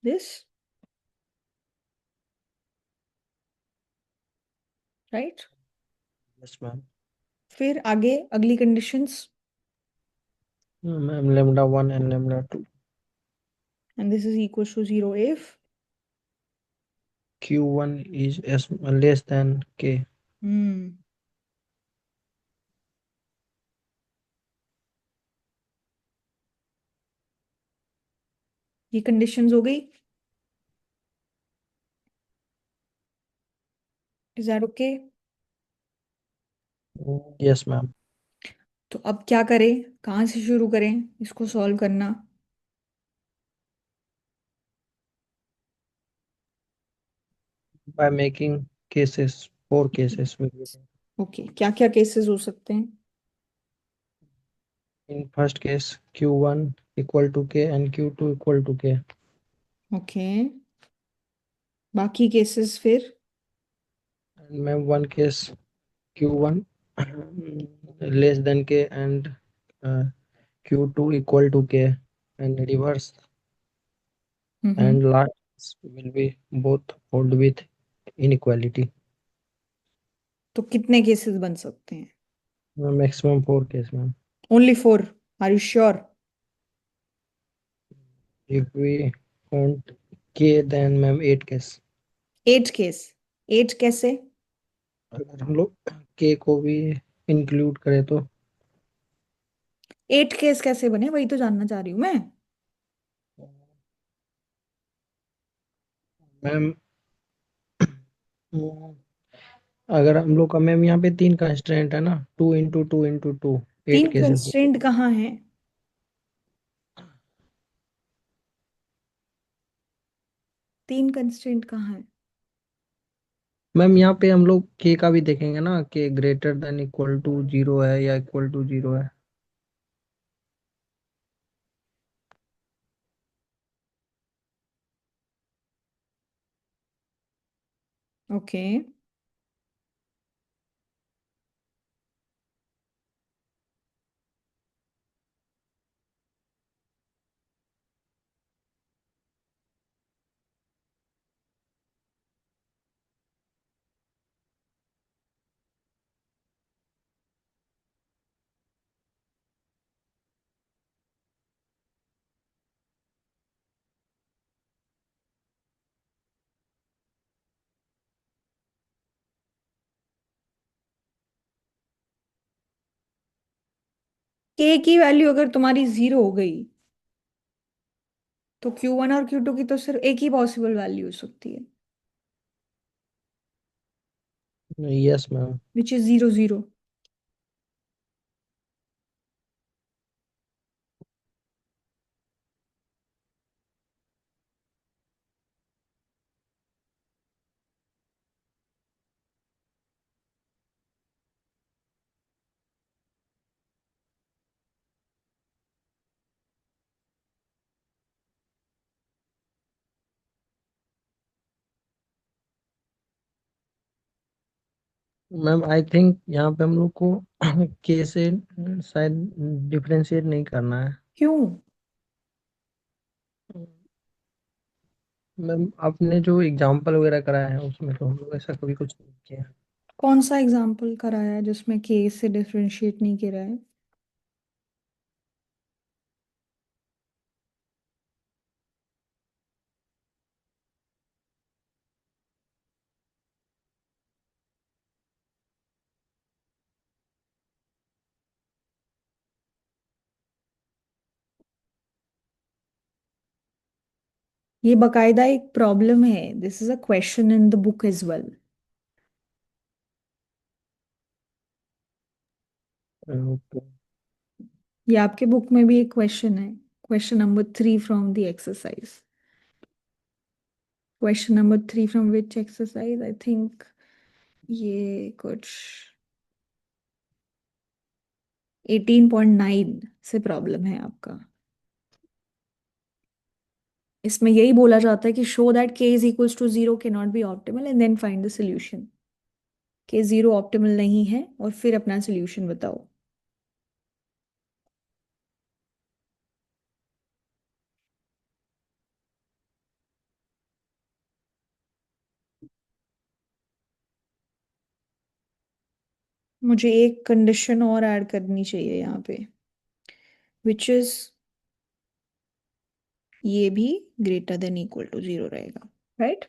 this, right? Yes ma'am. फिर आगे अगली conditions, ma'am lambda 1 and lambda 2 and this is equals to 0 if, Q1 is less than K। hmm, ये कंडीशंस हो गई? Is that okay? Yes ma'am. तो अब क्या करें, कहाँ से शुरू करें इसको सॉल्व करना? By making cases, 4 cases will be there. Okay, क्या क्या केसेस हो सकते हैं? In first case, Q1 equal to K and Q2 equal to K. Okay, बाकी केसेस फिर? And ma'am, one case Q1 less than K and uh, Q2 equal to K, and reverse, hmm. and last will be both hold with inequality. तो कितने cases बन सकते हैं? Maximum 4 case, ma'am. Only four? Are you sure? If we count K, then ma'am 8 case. 8 case? 8 कैसे? अगर हम लोग K को भी इंक्लूड करें तो 8 केस कैसे बने, वही तो जानना चाह रही हूँ मैं। मैम, अगर हम लोग का मैम यहाँ पे 3 कंस्ट्रेंट है ना, 2 into 2 into 2, 8 तीन केसेस। कंस्ट्रेंट कहाँ है? तीन कंस्ट्रेंट कहाँ है? मैम यहाँ पे हम लोग के का भी देखेंगे ना, के ग्रेटर देन इक्वल टू 0 है या इक्वल टू 0 है। ओके, के की वैल्यू अगर तुम्हारी 0 हो गई तो Q1 और Q2 की तो सिर्फ एक ही पॉसिबल वैल्यू हो सकती है, yes ma'am. Which is 0 0। Ma'am I think यहाँ पे हम लोग को के से शायद डिफरेंशिएट नहीं करना है। क्यों? मैम आपने जो एग्जांपल वगैरह कराया है उसमें तो हम लोग ऐसा कभी कुछ नहीं किया है। कौन सा एग्जाम्पल कराया है जिसमें के से डिफरेंशिएट नहीं किया है? ये बकायदा एक प्रॉब्लम है, this is a question in the book as well. Okay. ये आपके बुक में भी एक क्वेश्चन है, question number 3 from the exercise. Question number 3 from which exercise, I think ये कुछ 18.9 से प्रॉब्लम है आपका। इसमें यही बोला जाता है कि show that K is equals to 0 K not be optimal and then find the solution. K 0 optimal नहीं है और फिर अपना सोल्यूशन बताओ। मुझे एक कंडीशन और ऐड करनी चाहिए यहाँ पे, विच इज ये भी ग्रेटर देन इक्वल टू 0 रहेगा, राइट?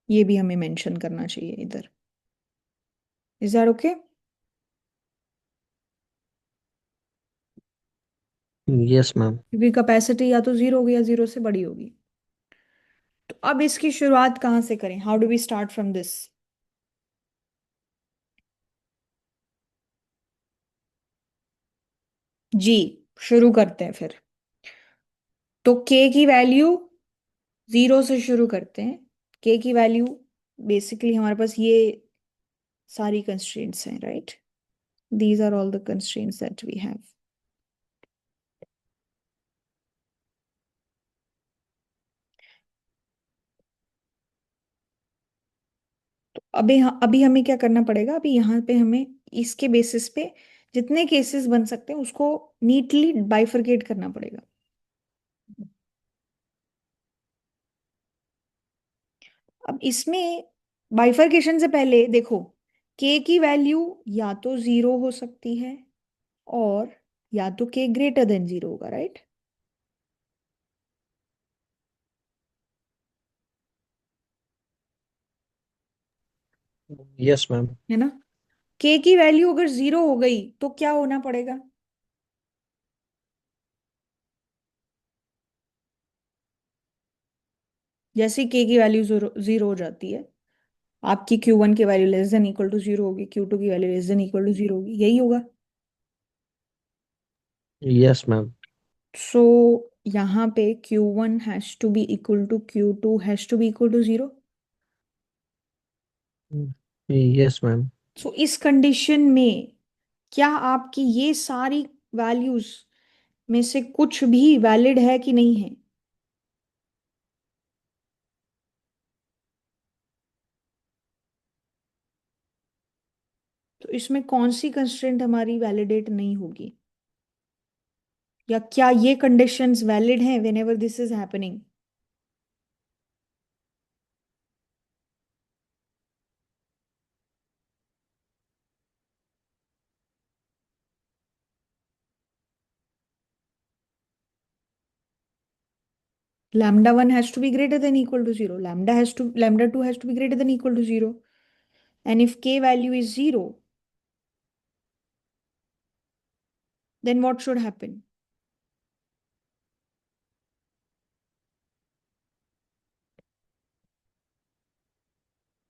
ये भी हमें मेंशन करना चाहिए इधर। Is that okay? Yes ma'am. क्योंकि कैपेसिटी या तो जीरो होगी या जीरो से बड़ी होगी। तो अब इसकी शुरुआत कहाँ से करें? How do we start from this? जी, शुरू करते हैं फिर। तो k की वैल्यू जीरो से शुरू करते हैं। k की वैल्यू, बेसिकली हमारे पास ये सारी कंस्ट्रेंट्स हैं, right? These are all the constraints that we have. तो अभी हमें क्या करना पड़ेगा? अभी यहाँ पे हमें इसके बेसिस पे जितने केसेस बन सकते हैं उसको नीटली बाइफरकेट करना पड़ेगा। अब इसमें बाइफरकेशन से पहले देखो, k की वैल्यू या तो जीरो हो सकती है और या तो k ग्रेटर देन जीरो होगा, राइट? Yes ma'am. है ना? k की वैल्यू अगर जीरो हो गई तो क्या होना पड़ेगा? जैसे k की वैल्यू जीरो जीरो हो जाती है, आपकी Q1 की value less than equal to zero होगी, Q2 की value less than equal to zero होगी, यही होगा। Yes ma'am. सो यहाँ पे Q1 has to be equal to Q2 has to be equal to zero. Yes ma'am. So इस condition में क्या आपकी ये सारी वैल्यूज में से कुछ भी वैलिड है कि नहीं है? तो इसमें कौन सी कंस्ट्रेंट हमारी वैलिडेट नहीं होगी? या क्या ये कंडीशंस वैलिड हैं when ever this is happening? Lambda 1 has to be greater than equal to 0. Lambda 2 has to be greater than equal to 0. And if k value is 0, then what should happen?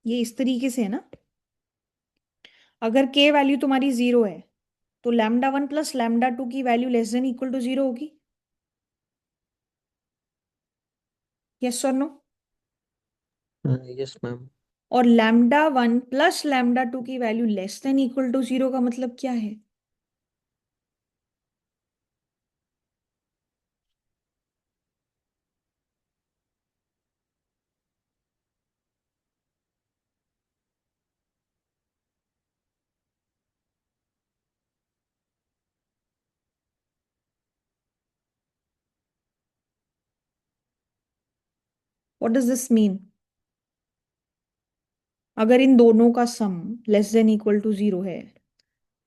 ये इस तरीके से है ना? अगर k value तुम्हारी 0 है तो लैम्डा 1 प्लस लैम्डा 2 की value less than equal to 0 होगी। यस और नो? Yes ma'am. और लैम्डा 1 प्लस लैम्डा 2 की value less than equal to 0 का मतलब क्या है? What does this mean? अगर इन दोनों का sum less than equal to 0 है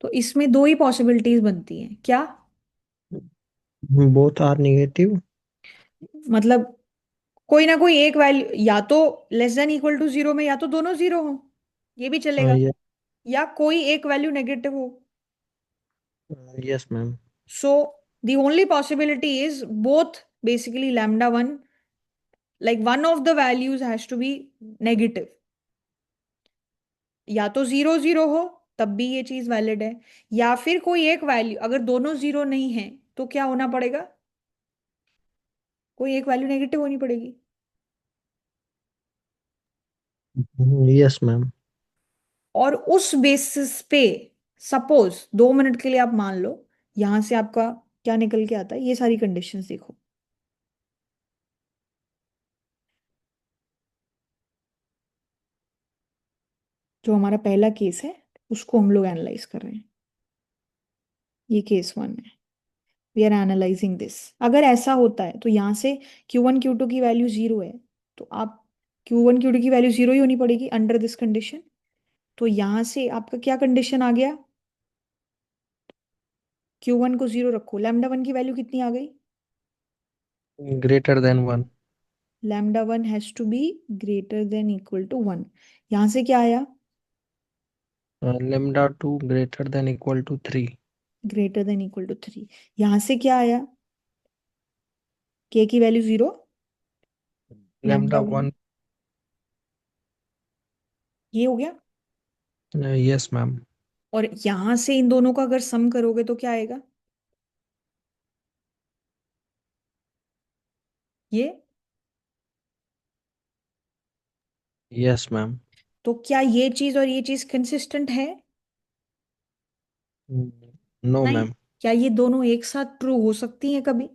तो इसमें दो ही पॉसिबिलिटीज बनती हैं, क्या? Both are negative. मतलब कोई ना कोई एक वैल्यू, या तो लेस देन इक्वल टू 0 में या तो दोनों 0 हो, ये भी चलेगा। या कोई एक वैल्यू नेगेटिव हो। Yes ma'am. So the only possibility is both, basically lambda 1, like one of the values has to be negative. या तो 0 0 हो तब भी ये चीज वैलिड है, या फिर कोई एक वैल्यू, अगर दोनों 0 नहीं है तो क्या होना पड़ेगा? कोई एक वैल्यू नेगेटिव होनी पड़ेगी। Yes ma'am. और उस बेसिस पे सपोज 2 मिनट के लिए आप मान लो, यहां से आपका क्या निकल के आता है, ये सारी कंडीशंस देखो। जो हमारा पहला केस है उसको हम लोग एनालाइज कर रहे हैं। ये केस 1 है। We are analysing this. अगर ऐसा होता है तो यहां से Q1 Q2 की वैल्यू 0 है, तो आप Q1 Q2 की वैल्यू 0 ही होनी पड़ेगी अंडर दिस कंडीशन। तो यहां से आपका क्या कंडीशन आ गया? Q1 को 0 रखो, लैम्डा 1 की वैल्यू कितनी आ गई? Greater than one. Lambda 1 has to be greater than equal to 1। यहां से क्या आया? Lambda 2 greater than equal to 3। Greater than equal to 3। यहां से क्या आया? के की वैल्यू 0, लैम्डा लैम्डा 1, 1। ये हो गया। Yes ma'am. और यहां से इन दोनों का अगर सम करोगे तो क्या आएगा? ये। Yes ma'am. तो क्या ये चीज और ये चीज कंसिस्टेंट है? नो नहीं। मैम। क्या ये दोनों एक साथ ट्रू हो सकती हैं कभी?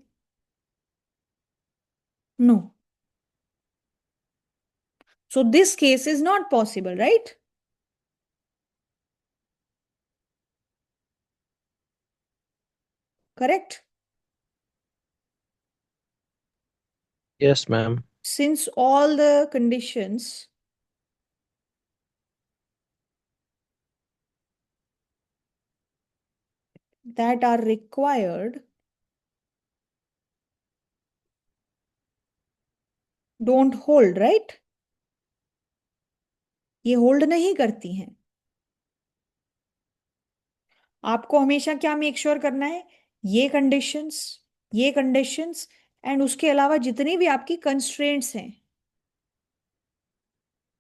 No. So this case is not possible, right? Correct. Yes ma'am. Since all the conditions that are required don't hold, right? ये होल्ड नहीं करती हैं। आपको हमेशा क्या मेक श्योर करना है? ये कंडीशंस, ये कंडीशंस, एंड उसके अलावा जितनी भी आपकी कंस्ट्रेंट्स हैं,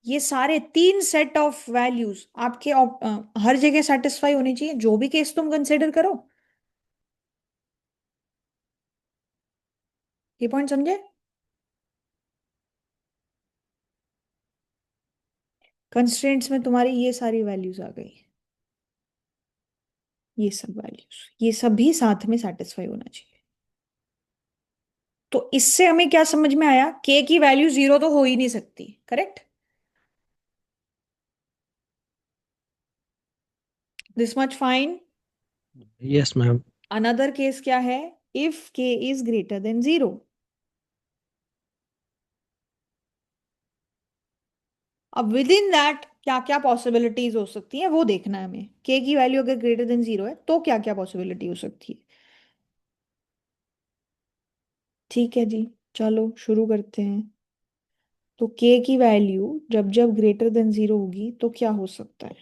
ये सारे तीन सेट ऑफ वैल्यूज आपके हर जगह सेटिस्फाई होनी चाहिए, जो भी केस तुम कंसिडर करो। ये पॉइंट समझे? कंस्ट्रेंट्स में तुम्हारी ये सारी वैल्यूज आ गई, ये सब वैल्यूज, ये सब भी साथ में सेटिस्फाई होना चाहिए। तो इससे हमें क्या समझ में आया? के की वैल्यू 0 तो हो ही नहीं सकती, correct? This much fine. Yes ma'am. Another case क्या है? इफ के इज ग्रेटर देन 0। अब विद इन दैट क्या क्या पॉसिबिलिटीज हो सकती हैं वो देखना है हमें। के की वैल्यू अगर ग्रेटर देन 0 है तो क्या क्या पॉसिबिलिटी हो सकती है। ठीक है जी, चलो शुरू करते हैं। तो के की वैल्यू जब जब ग्रेटर देन 0 होगी तो क्या हो सकता है?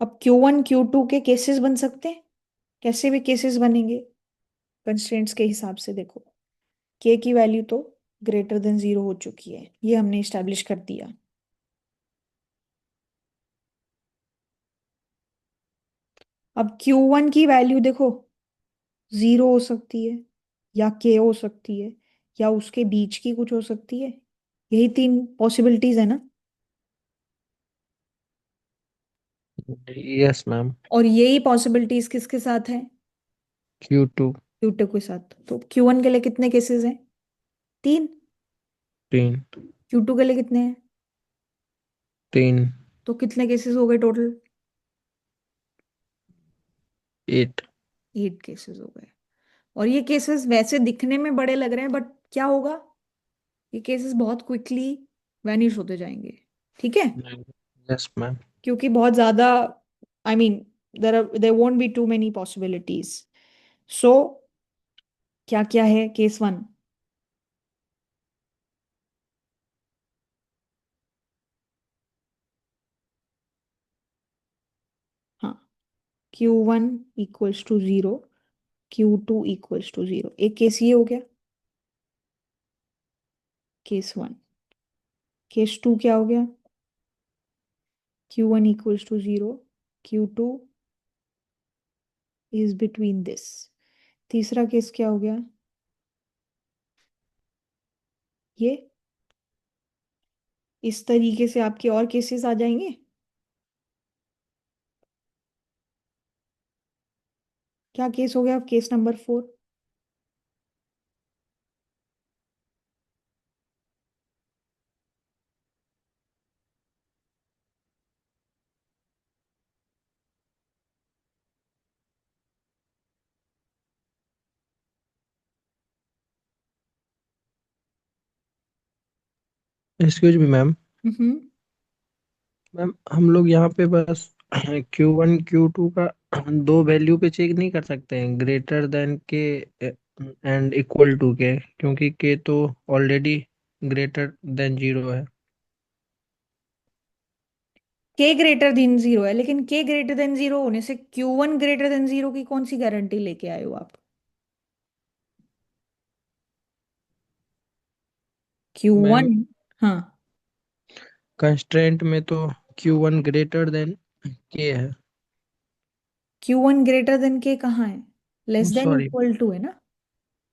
अब Q1 Q2 के केसेस बन सकते हैं। कैसे भी केसेस बनेंगे कंस्ट्रेंट्स के हिसाब से। देखो, के की वैल्यू तो ग्रेटर देन 0 हो चुकी है, ये हमने स्टैब्लिश कर दिया। अब Q1 की वैल्यू देखो 0 हो सकती है, या के हो सकती है, या उसके बीच की कुछ हो सकती है। यही तीन पॉसिबिलिटीज है ना? Yes ma'am. और यही पॉसिबिलिटीज किसके साथ है? Q2। Q2 के साथ। तो Q1 के लिए कितने केसेस हैं? 3। 3। Q2 के लिए कितने हैं? 3। तो कितने केसेस हो गए टोटल? 8। 8 केसेस हो गए। और ये केसेस वैसे दिखने में बड़े लग रहे हैं, बट क्या होगा? ये केसेस बहुत क्विकली वैनिश होते जाएंगे। ठीक है? Yes ma'am. क्योंकि बहुत ज्यादा, I mean, there won't be too many possibilities. So क्या क्या है केस 1? हाँ, Q1 equals to 0, Q2 equals to 0। एक केस ये हो गया, केस 1। केस 2 क्या हो गया? Q1 equals to 0, Q2 is between this. तीसरा केस क्या हो गया? ये। इस तरीके से आपके और केसेस आ जाएंगे। क्या केस हो गया? Case number 4। Excuse me ma'am. Hmm. Ma'am हम लोग यहाँ पे बस Q1 Q2 का दो वैल्यू पे चेक नहीं कर सकते हैं, ग्रेटर देन के एंड इक्वल टू के, क्योंकि के तो ऑलरेडी ग्रेटर देन 0 है। के ग्रेटर देन जीरो है, लेकिन के ग्रेटर देन जीरो होने से Q1 ग्रेटर देन जीरो की कौन सी गारंटी लेके आए हो आप? Ma'am Q1। हाँ। कंस्ट्रेंट में तो Q1 ग्रेटर देन के है। Q1 ग्रेटर देन के कहाँ है? Less than sorry. Equal to है ना।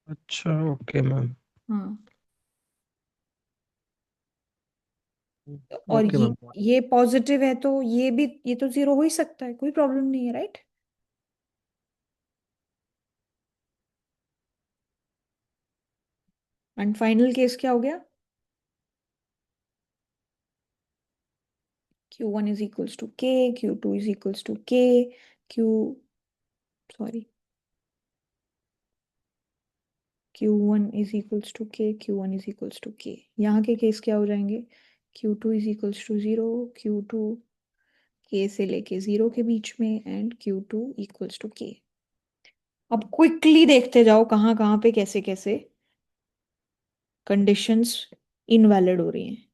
अच्छा, ओके मैम। हाँ। और ओके मैम। ये पॉजिटिव है तो ये तो जीरो हो ही सकता है, कोई प्रॉब्लम नहीं है, राइट? एंड फाइनल केस क्या हो गया? Q1 is equals to K, Q2 is equals to K, Q, sorry, Q1 is equals to K, Q1 is equals to K। यहाँ के केस क्या हो जाएंगे? Q2 is equals to zero, Q2 K से लेके जीरो के बीच में, and Q2 equals to K। अब क्विकली देखते जाओ कहाँ कहाँ पे कैसे कैसे कंडीशंस इनवैलिड हो रही हैं।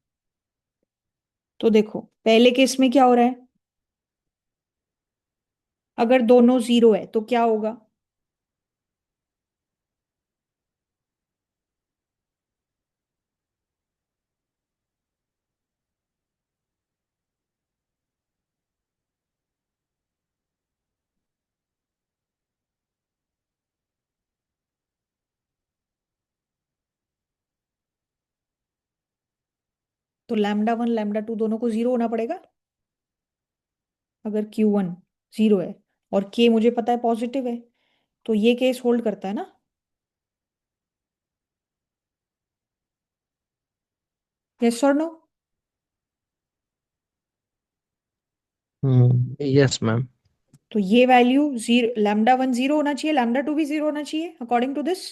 तो देखो पहले केस में क्या हो रहा है, अगर दोनों जीरो है तो क्या होगा? तो λ1 λ2 दोनों को जीरो होना पड़ेगा। अगर Q1 जीरो है और K मुझे पता है पॉजिटिव है, तो ये केस होल्ड करता है ना। यस और नो? Yes ma'am. तो ये वैल्यू जीरो, λ1 जीरो होना चाहिए, λ2 भी जीरो होना चाहिए अकॉर्डिंग टू दिस।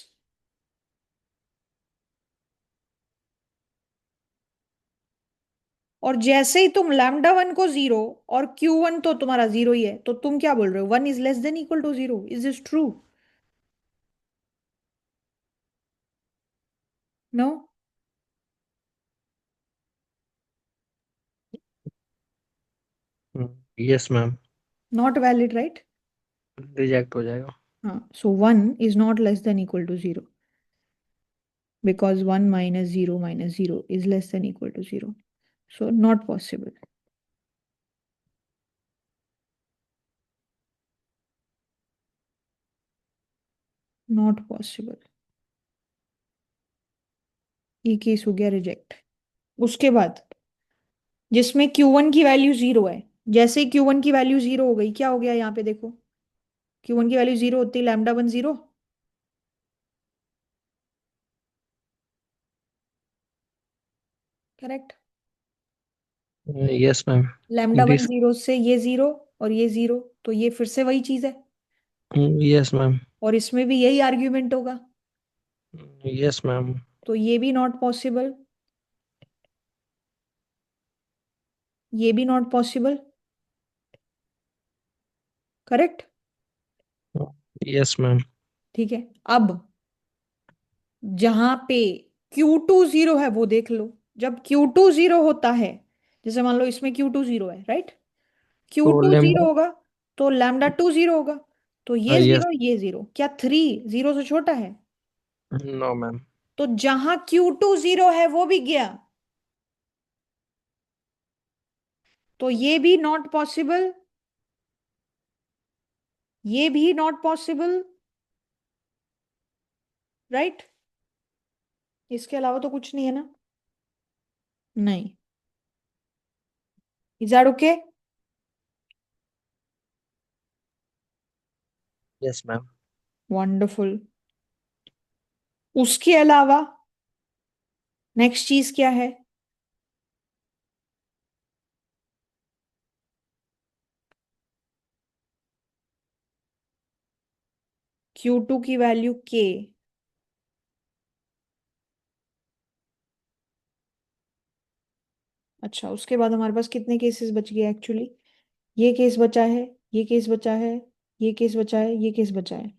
और जैसे ही तुम λ1 को जीरो, और Q1 तो तुम्हारा जीरो ही है, तो तुम क्या बोल रहे हो? One is less than equal to zero, is this true? No. Yes ma'am. Not valid, right? Reject हो जाएगा। हाँ, so one is not less than equal to zero, because one minus zero is less than equal to zero, so not possible. Not possible. ये case हो गया reject. उसके बाद जिसमें Q1 की वैल्यू जीरो है, जैसे ही Q1 की वैल्यू जीरो हो गई, क्या हो गया यहाँ पे देखो? Q1 की वैल्यू जीरो होती है, λ1 zero, correct? Yes ma'am. λ1 this. Zero से ये जीरो और ये जीरो, तो ये फिर से वही चीज है। Yes ma'am. और इसमें भी यही आर्ग्यूमेंट होगा, यस मैम। तो ये भी नॉट पॉसिबल, ये भी not possible, correct? Yes ma'am. ठीक है। अब जहां पे Q2 जीरो है वो देख लो। जब Q2 जीरो होता है, जैसे मान लो इसमें Q2 जीरो है, राइट? तो Q2 जीरो लेमडा। होगा तो λ2 जीरो होगा, तो यस। ये जीरो, क्या थ्री जीरो से छोटा है? No ma'am. तो जहां Q2 जीरो है वो भी गया, तो ये भी नॉट पॉसिबल, ये भी नॉट पॉसिबल, राइट? इसके अलावा तो कुछ नहीं है ना। नहीं। Is that okay? Yes ma'am. Wonderful. उसके अलावा नेक्स्ट चीज क्या है? Q2 की वैल्यू K। अच्छा, उसके बाद हमारे पास कितने केसेस बच गए एक्चुअली? ये केस बचा है, ये केस बचा है, ये केस बचा है, ये केस बचा है।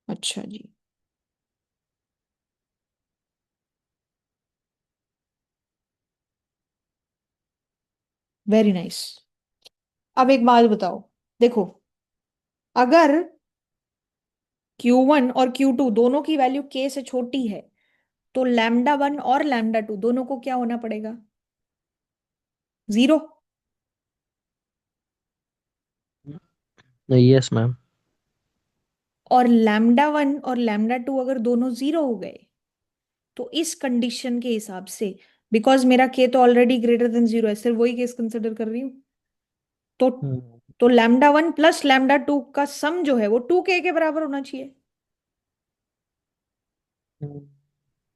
अच्छा जी। Very nice. अब एक बात बताओ, देखो, अगर Q1 और Q2 दोनों की वैल्यू K से छोटी है, तो λ1 और λ2 दोनों को क्या होना पड़ेगा? जीरो। Yes ma'am. और λ1 और λ2 अगर दोनों जीरो हो गए, तो इस कंडीशन के हिसाब से, बिकॉज मेरा K तो ऑलरेडी ग्रेटर देन जीरो है, सिर्फ वही केस कंसिडर कर रही हूँ, तो λ1 प्लस λ2 का सम जो है वो 2K के बराबर होना चाहिए।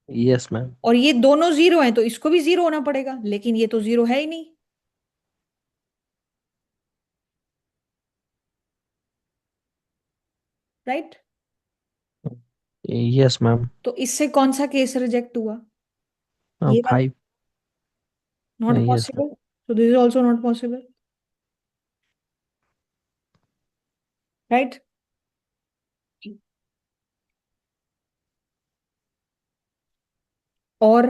Yes ma'am. और ये दोनों जीरो हैं तो इसको भी जीरो होना पड़ेगा, लेकिन ये तो जीरो है ही नहीं। राइट। Yes ma'am. तो इससे कौन सा केस रिजेक्ट हुआ? ये वाला। 5। Not yes ma'am. Possible. so this is also not possible. Right. और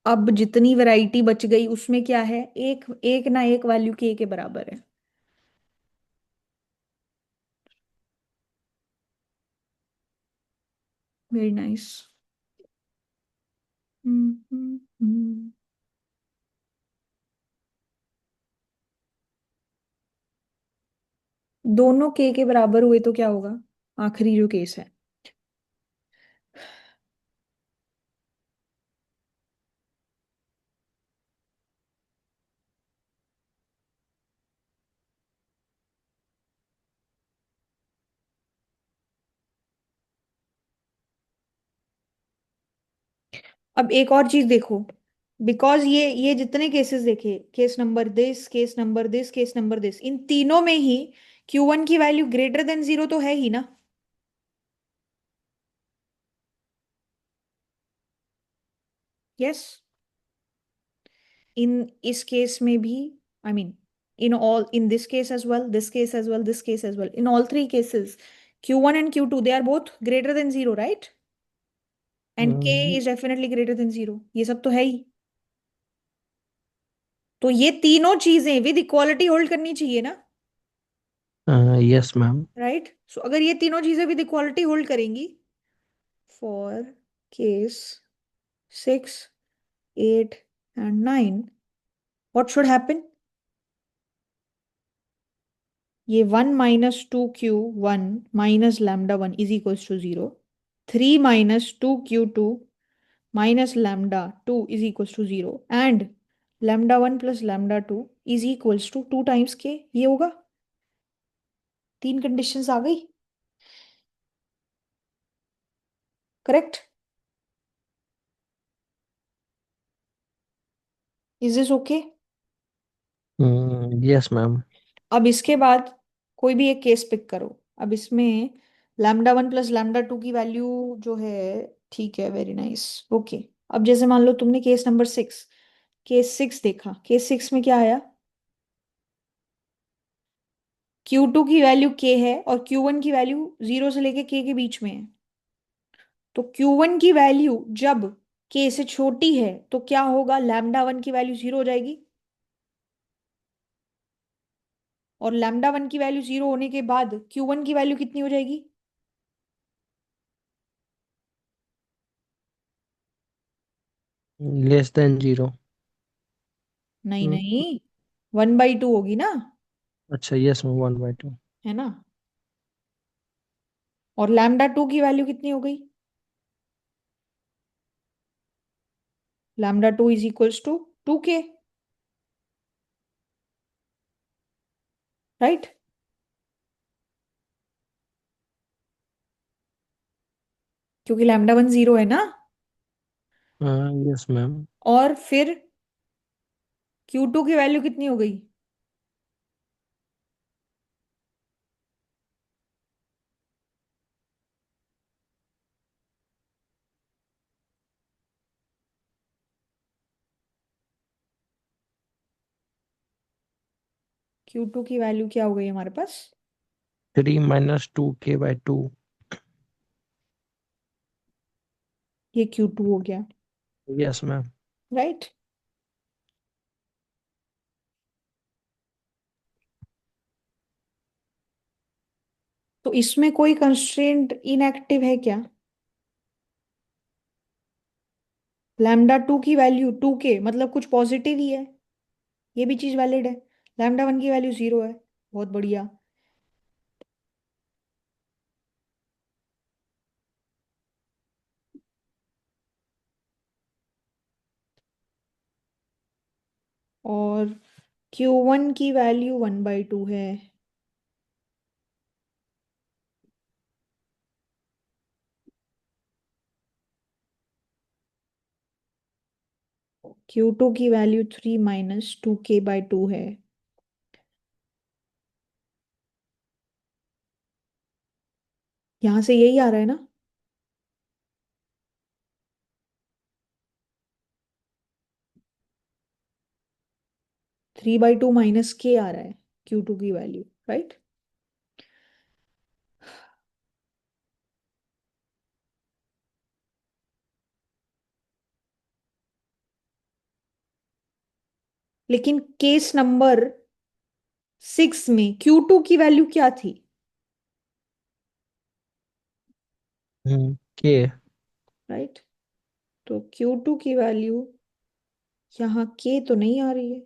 अब जितनी वैरायटी बच गई उसमें क्या है, एक एक ना एक वैल्यू के बराबर है। Very nice. दोनों के बराबर हुए तो क्या होगा? आखिरी जो केस है। अब एक और चीज देखो, बिकॉज ये जितने केसेस देखे, case number this, case number this, case number this, इन तीनों में ही Q1 की वैल्यू ग्रेटर देन जीरो तो है ही ना। यस। इन इस केस में भी, I mean, in all, in this case as well, this case as well, this case as well, in all three cases Q1 and Q2 they are both greater than zero, right? And K is definitely greater than zero, ये सब तो है ही। तो ये तीनों चीजें with equality hold करनी चाहिए ना। Yes ma'am. राइट। सो अगर ये तीनों चीजें विद इक्वालिटी होल्ड करेंगी, for case 6, 8 and 9, what should happen? ये 1 - 2 Q1 minus λ1 is equals to 0, 3 - 2 Q2 minus λ2 is equals to 0, and λ1 plus λ2 is equals to 2 times K। ये होगा। तीन कंडीशंस आ गई। Correct. Is this okay? Yes ma'am. अब इसके बाद कोई भी एक केस पिक करो। अब इसमें λ1 प्लस λ2 की वैल्यू जो है, ठीक है, वेरी नाइस, ओके। अब जैसे मान लो तुमने केस 6 देखा, केस 6 में क्या आया? Q2 की वैल्यू K है और Q1 की वैल्यू 0 से लेके K के बीच में है। तो Q1 की वैल्यू जब K से छोटी है तो क्या होगा? λ1 की वैल्यू 0 हो जाएगी, और λ1 की वैल्यू 0 होने के बाद Q1 की वैल्यू कितनी हो जाएगी? Less than 0। नहीं नहीं, 1/2 होगी ना। अच्छा यस मैम, 1/2। है ना। और λ2 की वैल्यू कितनी हो गई? λ2 is equals to 2K। Right. क्योंकि λ1 0 है ना। Yes ma'am. और फिर Q2 की वैल्यू कितनी हो गई? Q2 की वैल्यू क्या हो गई हमारे पास? 3 - 2 K/2। ये Q2 हो गया। Yes ma'am. राइट। तो इसमें कोई कंस्ट्रेंट इनएक्टिव है क्या? लैम्डा टू की वैल्यू 2k मतलब कुछ पॉजिटिव ही है, ये भी चीज वैलिड है। लैम्डा वन की वैल्यू 0 है। बहुत बढ़िया। और Q1 की वैल्यू 1/2 है। Q2 की वैल्यू 3 - 2k/2 है। यहां से यही आ रहा है ना? 3/2 - k आ रहा है Q2 की वैल्यू, राइट? लेकिन केस नंबर 6 में Q2 की वैल्यू क्या थी? के। राइट। तो Q2 की वैल्यू यहाँ k तो नहीं आ रही है।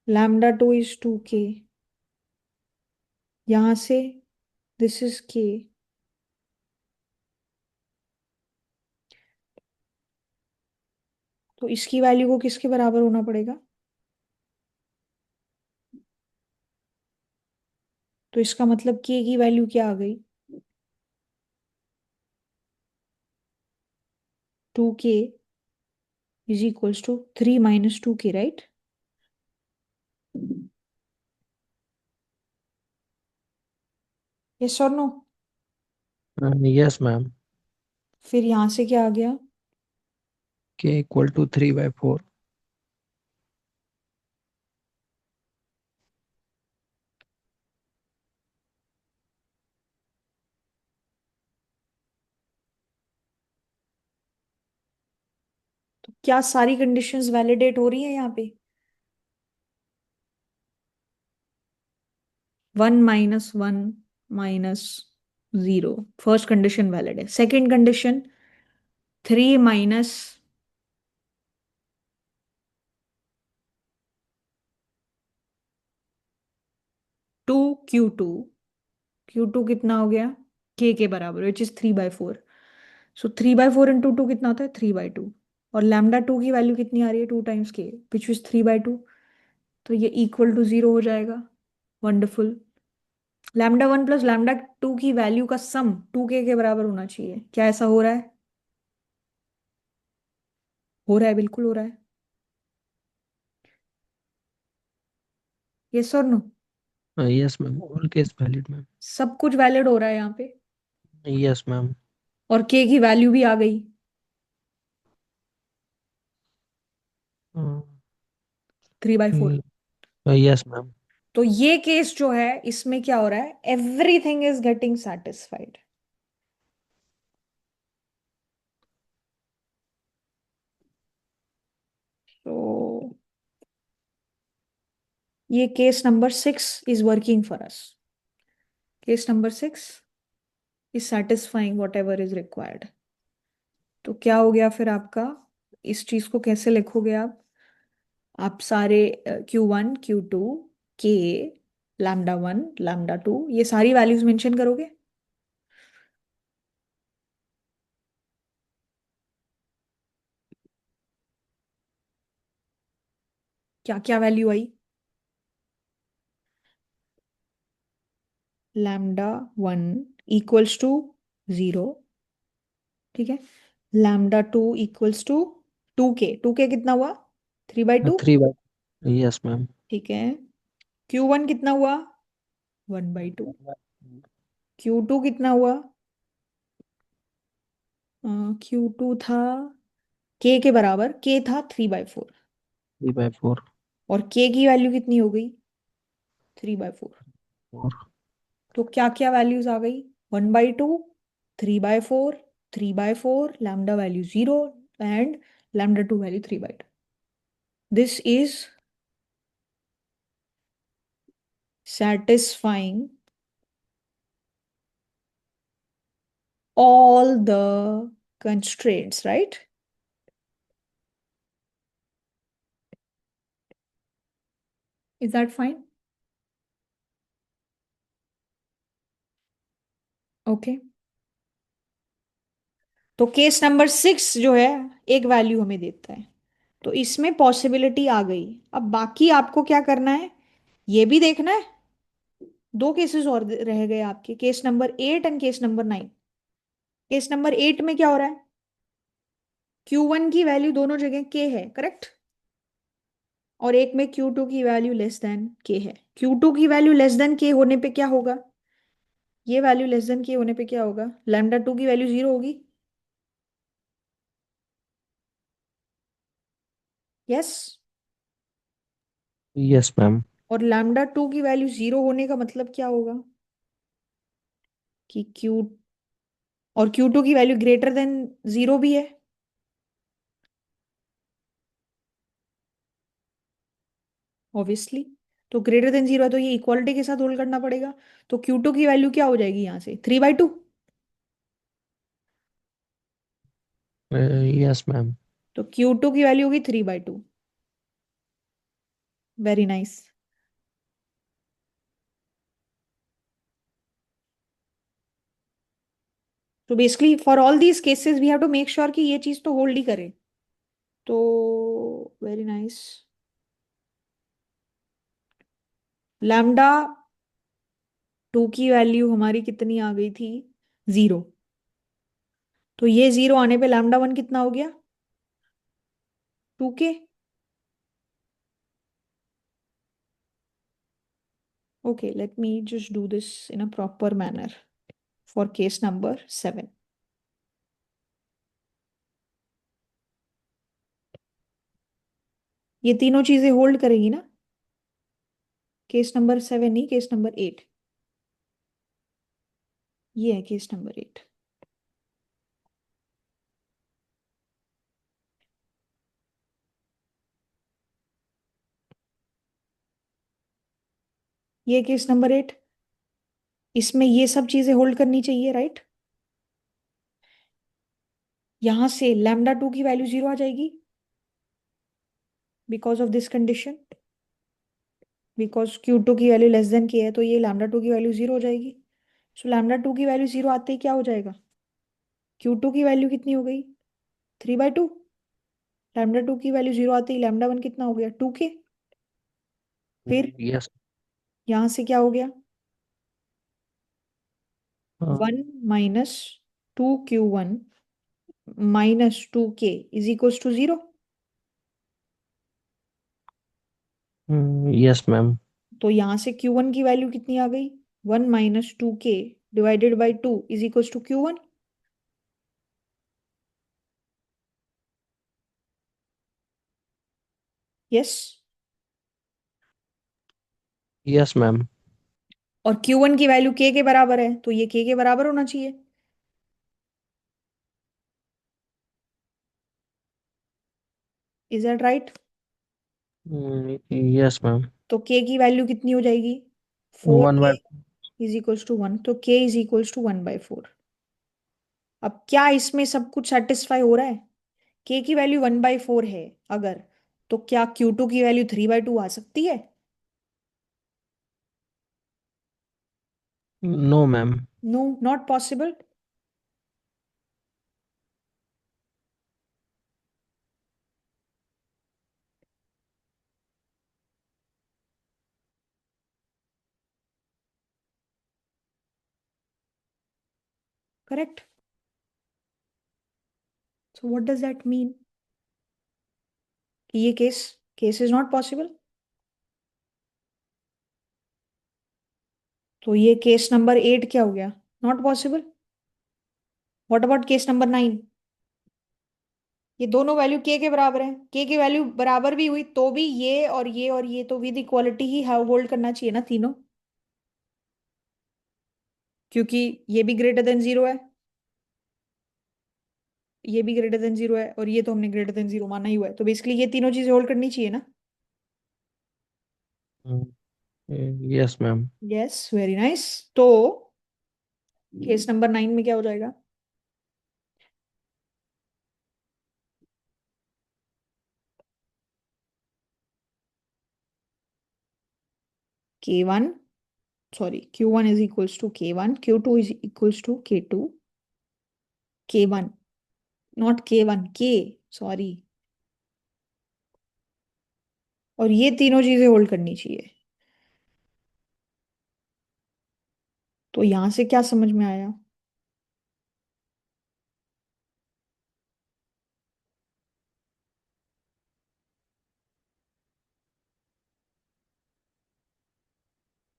λ2 = 2k। यहां से दिस इज k। तो इसकी वैल्यू को किसके बराबर होना पड़ेगा? तो इसका मतलब k की वैल्यू क्या आ गई? 2k = 3 - 2k, right? यस और नो? Yes ma'am. फिर यहां से क्या आ गया? k = 3/4। तो क्या सारी कंडीशंस वैलिडेट हो रही है यहाँ पे? 1 - 1 - 0, फर्स्ट कंडीशन वैलिड है। Second condition 3 - 2 Q2। Q2 कितना हो गया? k के बराबर, विच इज 3/4। सो 3/4 × 2 कितना होता है? 3/2। और λ2 की वैल्यू कितनी आ रही है? 2 × k, विच इज 3/2। तो ये =0 हो जाएगा। वंडरफुल। λ1 + λ2 की वैल्यू का सम 2k के बराबर होना चाहिए। क्या ऐसा हो रहा है? हो रहा है, बिल्कुल हो रहा है। यस और no? Yes ma'am, all case valid ma'am. सब कुछ वैलिड हो रहा है यहाँ पे। Yes ma'am. और k की वैल्यू भी आ गई 3/4। Yes ma'am. तो ये केस जो है, इसमें क्या हो रहा है? Everything is getting satisfied. तो ये case number 6 is working for us. Case number 6 is satisfying what ever is required. तो क्या हो गया फिर आपका? इस चीज को कैसे लिखोगे आप सारे Q1 Q2 k λ1 λ2 ये सारी वैल्यूज मेंशन करोगे? क्या क्या वैल्यू आई? λ1 = 0, ठीक है। λ2 = 2k कितना हुआ? 3/2, 3/। Yes ma'am. ठीक है। Q1 कितना हुआ? 1/2। Q2 कितना हुआ? Q2 था k के बराबर, k था 3/4। 3/4। और k की वैल्यू कितनी हो गई? 3/4। और तो क्या क्या वैल्यूज आ गई? 1/2, 3/4 3/4, lambda value 0, and lambda 2 value 3/2. This is satisfying all the constraints, right? Is that fine? Okay. तो केस नंबर 6 जो है एक वैल्यू हमें देता है, तो इसमें पॉसिबिलिटी आ गई। अब बाकी आपको क्या करना है, ये भी देखना है। दो केसेस और रह गए आपके, case number 8 and case number 9। Case number 8 में क्या हो रहा है, Q1 की वैल्यू दोनों जगह K है, करेक्ट। और एक में Q2 की वैल्यू लेस देन K है। Q2 की वैल्यू लेस देन K होने पे क्या होगा, ये वैल्यू लेस देन K होने पे क्या होगा, लैम्डा 2 की वैल्यू 0 होगी। यस। Yes ma'am. और लैम्डा 2 की वैल्यू 0 होने का मतलब क्या होगा कि Q और Q2 की वैल्यू ग्रेटर देन 0 भी है। ऑब्वियसली। तो ग्रेटर देन 0 है तो ये इक्वालिटी के साथ होल्ड करना पड़ेगा। तो Q2 की वैल्यू क्या हो जाएगी यहां से, 3/2। Yes ma'am. तो Q2 की वैल्यू होगी 3/2। Very nice. तो basically for all these cases we have to make sure कि ये चीज तो होल्ड ही करे। तो वेरी नाइस। लैम्डा 2 की वैल्यू हमारी कितनी आ गई थी, 0। तो ये 0 आने पे लैम्डा 1 कितना हो गया, 2K। Okay, let me just do this in a proper manner for case number 7। ये तीनों चीजें होल्ड करेगी ना, केस नंबर 7 नहीं, केस नंबर 8। ये है केस नंबर 8। ये केस नंबर 8, इसमें ये सब चीजें होल्ड करनी चाहिए, राइट। यहां से लैम्डा 2 की वैल्यू 0 आ जाएगी because of this condition. Because Q2 की वैल्यू लेस देन K है तो ये लैम्डा 2 की वैल्यू 0 हो जाएगी। सो लैम्डा 2 की वैल्यू 0 आते ही क्या हो जाएगा, Q2 की वैल्यू कितनी हो गई, 3/2। लैम्डा 2 की वैल्यू 0 आते ही लैम्डा 1 कितना हो गया, 2K। फिर यस। यहां से क्या हो गया, 1 minus 2Q1 minus 2K is equals to 0। Yes ma'am. तो यहां से Q1 की वैल्यू कितनी आ गई, 1 minus 2K divided by 2 is equals to Q1। Yes. Yes ma'am. और Q1 की वैल्यू K के बराबर है तो ये K के बराबर होना चाहिए। Is that right. Yes ma'am. तो K की वैल्यू कितनी हो जाएगी, 4K 1/। Is equals to 1। तो K इज इक्वल्स टू 1/4। अब क्या इसमें सब कुछ सेटिस्फाई हो रहा है, K की वैल्यू 1/4 है अगर, तो क्या Q2 की वैल्यू 3/2 आ सकती है। No ma'am. No, not possible. Correct. So what does that mean कि ये case case is not possible. तो ये केस नंबर 8 क्या हो गया, not possible. What about case number 9, ये दोनों वैल्यू K के बराबर है, K की वैल्यू बराबर भी हुई तो भी ये और ये और ये तो विद इक्वालिटी ही होल्ड करना चाहिए ना तीनों, क्योंकि ये भी ग्रेटर देन 0 है। ये भी ग्रेटर देन जीरो है, और ये तो हमने ग्रेटर देन जीरो माना ही हुआ है, तो बेसिकली ये तीनों चीजें होल्ड करनी चाहिए ना। Yes ma'am. Yes, very nice. तो केस नंबर 9 में क्या हो जाएगा? K1, sorry, Q1 is equals to K1, Q2 is equals to K2, K1, not K1, K, sorry. और ये तीनों चीजें होल्ड करनी चाहिए। तो यहां से क्या समझ में आया?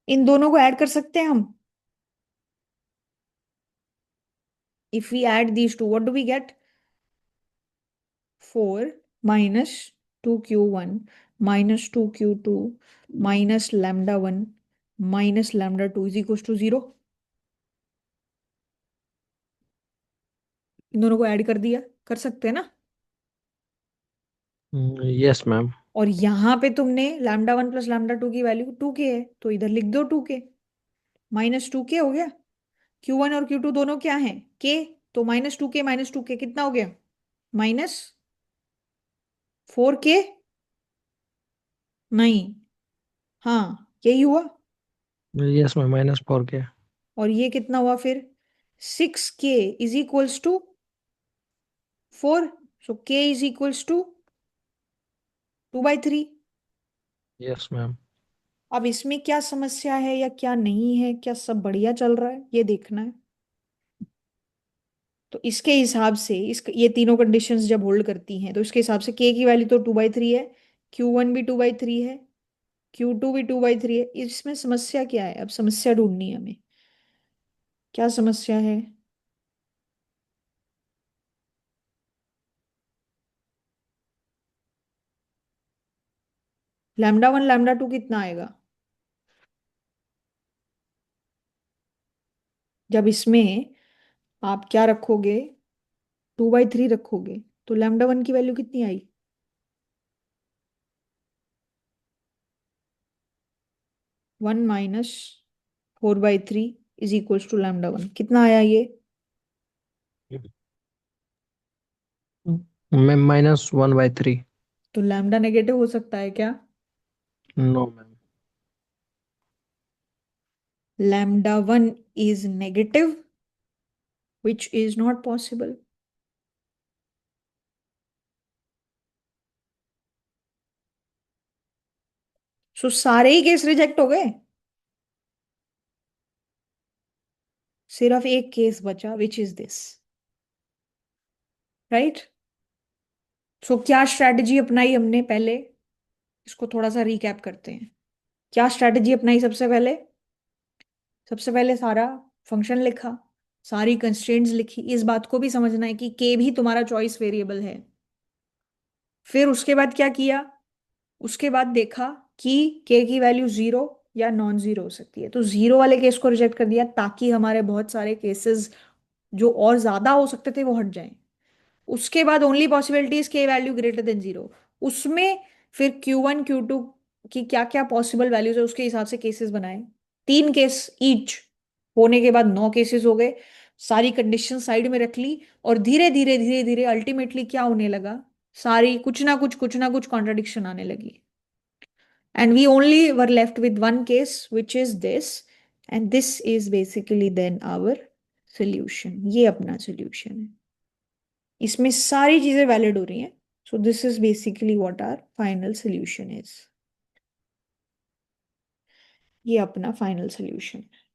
इन दोनों को ऐड कर सकते हैं हम। If we add these two, what do we get? 4 minus 2Q1 minus 2Q2 minus λ1 minus λ2 is equal to 0। इन दोनों को ऐड कर दिया, कर सकते हैं ना। Yes ma'am. और यहां पे तुमने λ1 प्लस λ2 की वैल्यू 2K है, तो इधर लिख दो 2K, माइनस 2K हो गया। Q1 और Q2 दोनों क्या है? K। तो माइनस 2K कितना हो गया? Minus 4K। नहीं, हाँ यही हुआ। यस मैम, -4 के। और ये कितना हुआ फिर? 6K is equals to 4। So K is equals to 2/3। Yes ma'am. अब इसमें क्या समस्या है या क्या नहीं है, क्या सब बढ़िया चल रहा है, ये देखना है। तो इसके हिसाब से ये तीनों कंडीशंस जब होल्ड करती हैं, तो इसके हिसाब से K की वैल्यू तो 2/3 है, Q1 भी 2/3 है, Q2 भी 2/3 है। इसमें समस्या क्या है? अब समस्या ढूंढनी है हमें। क्या समस्या है? λ1 λ2 कितना आएगा जब इसमें आप क्या रखोगे? 2/3 रखोगे, तो λ1 की वैल्यू कितनी आई? 1 माइनस 4/3 इज इक्वल्स टू λ1, कितना आया ये? मैम -1/3। तो लैम्डा नेगेटिव हो सकता है क्या? No ma'am. λ1 is negative, which is not possible. So सारे ही केस रिजेक्ट हो गए, सिर्फ एक केस बचा, विच इज दिस, राइट। सो क्या स्ट्रैटेजी अपनाई हमने पहले? इसको थोड़ा सा रिकैप करते हैं। क्या स्ट्रैटेजी अपनाई? सबसे पहले सारा फंक्शन लिखा, सारी कंस्ट्रेंट्स लिखी। इस बात को भी समझना है कि के भी तुम्हारा चॉइस वेरिएबल है। फिर उसके बाद क्या किया? उसके बाद देखा कि के की वैल्यू जीरो या नॉन जीरो हो सकती है, तो जीरो वाले केस को रिजेक्ट कर दिया, ताकि हमारे बहुत सारे केसेस जो और ज्यादा हो सकते थे वो हट जाएं। उसके बाद ओनली पॉसिबिलिटी इज के वैल्यू ग्रेटर देन जीरो। उसमें फिर Q1 Q2 की क्या क्या पॉसिबल वैल्यूज है, उसके हिसाब से केसेस बनाए। 3 केस ईच होने के बाद 9 केसेस हो गए। सारी कंडीशन साइड में रख ली, और धीरे धीरे धीरे धीरे अल्टीमेटली क्या होने लगा? सारी कुछ ना कुछ कॉन्ट्रडिक्शन आने लगी, and we only were left with one case, which is this, and this is basically then our solution। ये अपना solution है, इसमें सारी चीजें वैलिड हो रही हैं। So this is basically what our final solution is। ये अपना final solution है।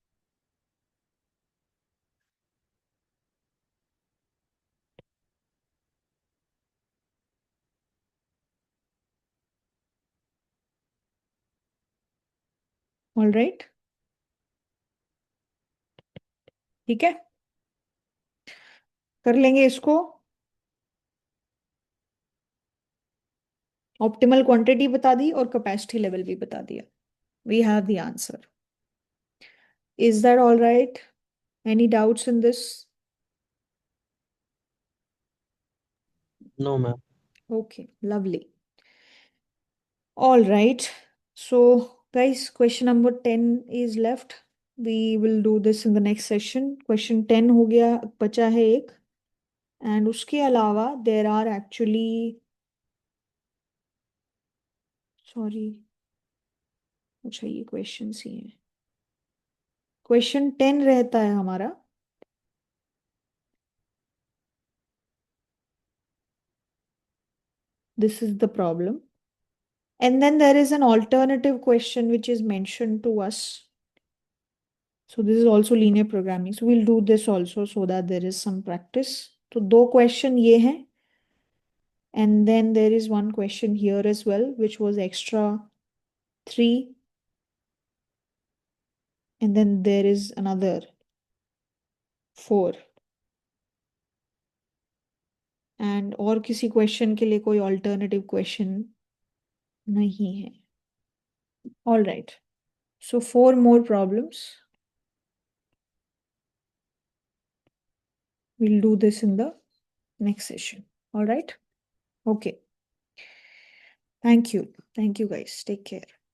ऑल राइट, ठीक है, कर लेंगे इसको। ऑप्टिमल क्वांटिटी बता दी और कैपेसिटी लेवल भी बता दिया। We have the answer. Is that all right? Any doubts in this? No, ma'am. Okay, lovely. All right. So, guys, question number 10 is left. We will do this in the next session. Question 10 हो गया, बचा है एक. And उसके अलावा there are actually, sorry, अच्छा ये questions ही हैं. Question 10 रहता है हमारा. This is the problem. And then there is an alternative question which is mentioned to us. So this is also linear programming. So we'll do this also so that there is some practice. तो दो question ये हैं. And then there is one question here as well, which was extra 3. And then there is another 4. And और किसी question के लिए कोई alternative question नहीं है. All right. So 4 more problems. We'll do this in the next session. All right. Okay. Thank you. Thank you guys. Take care.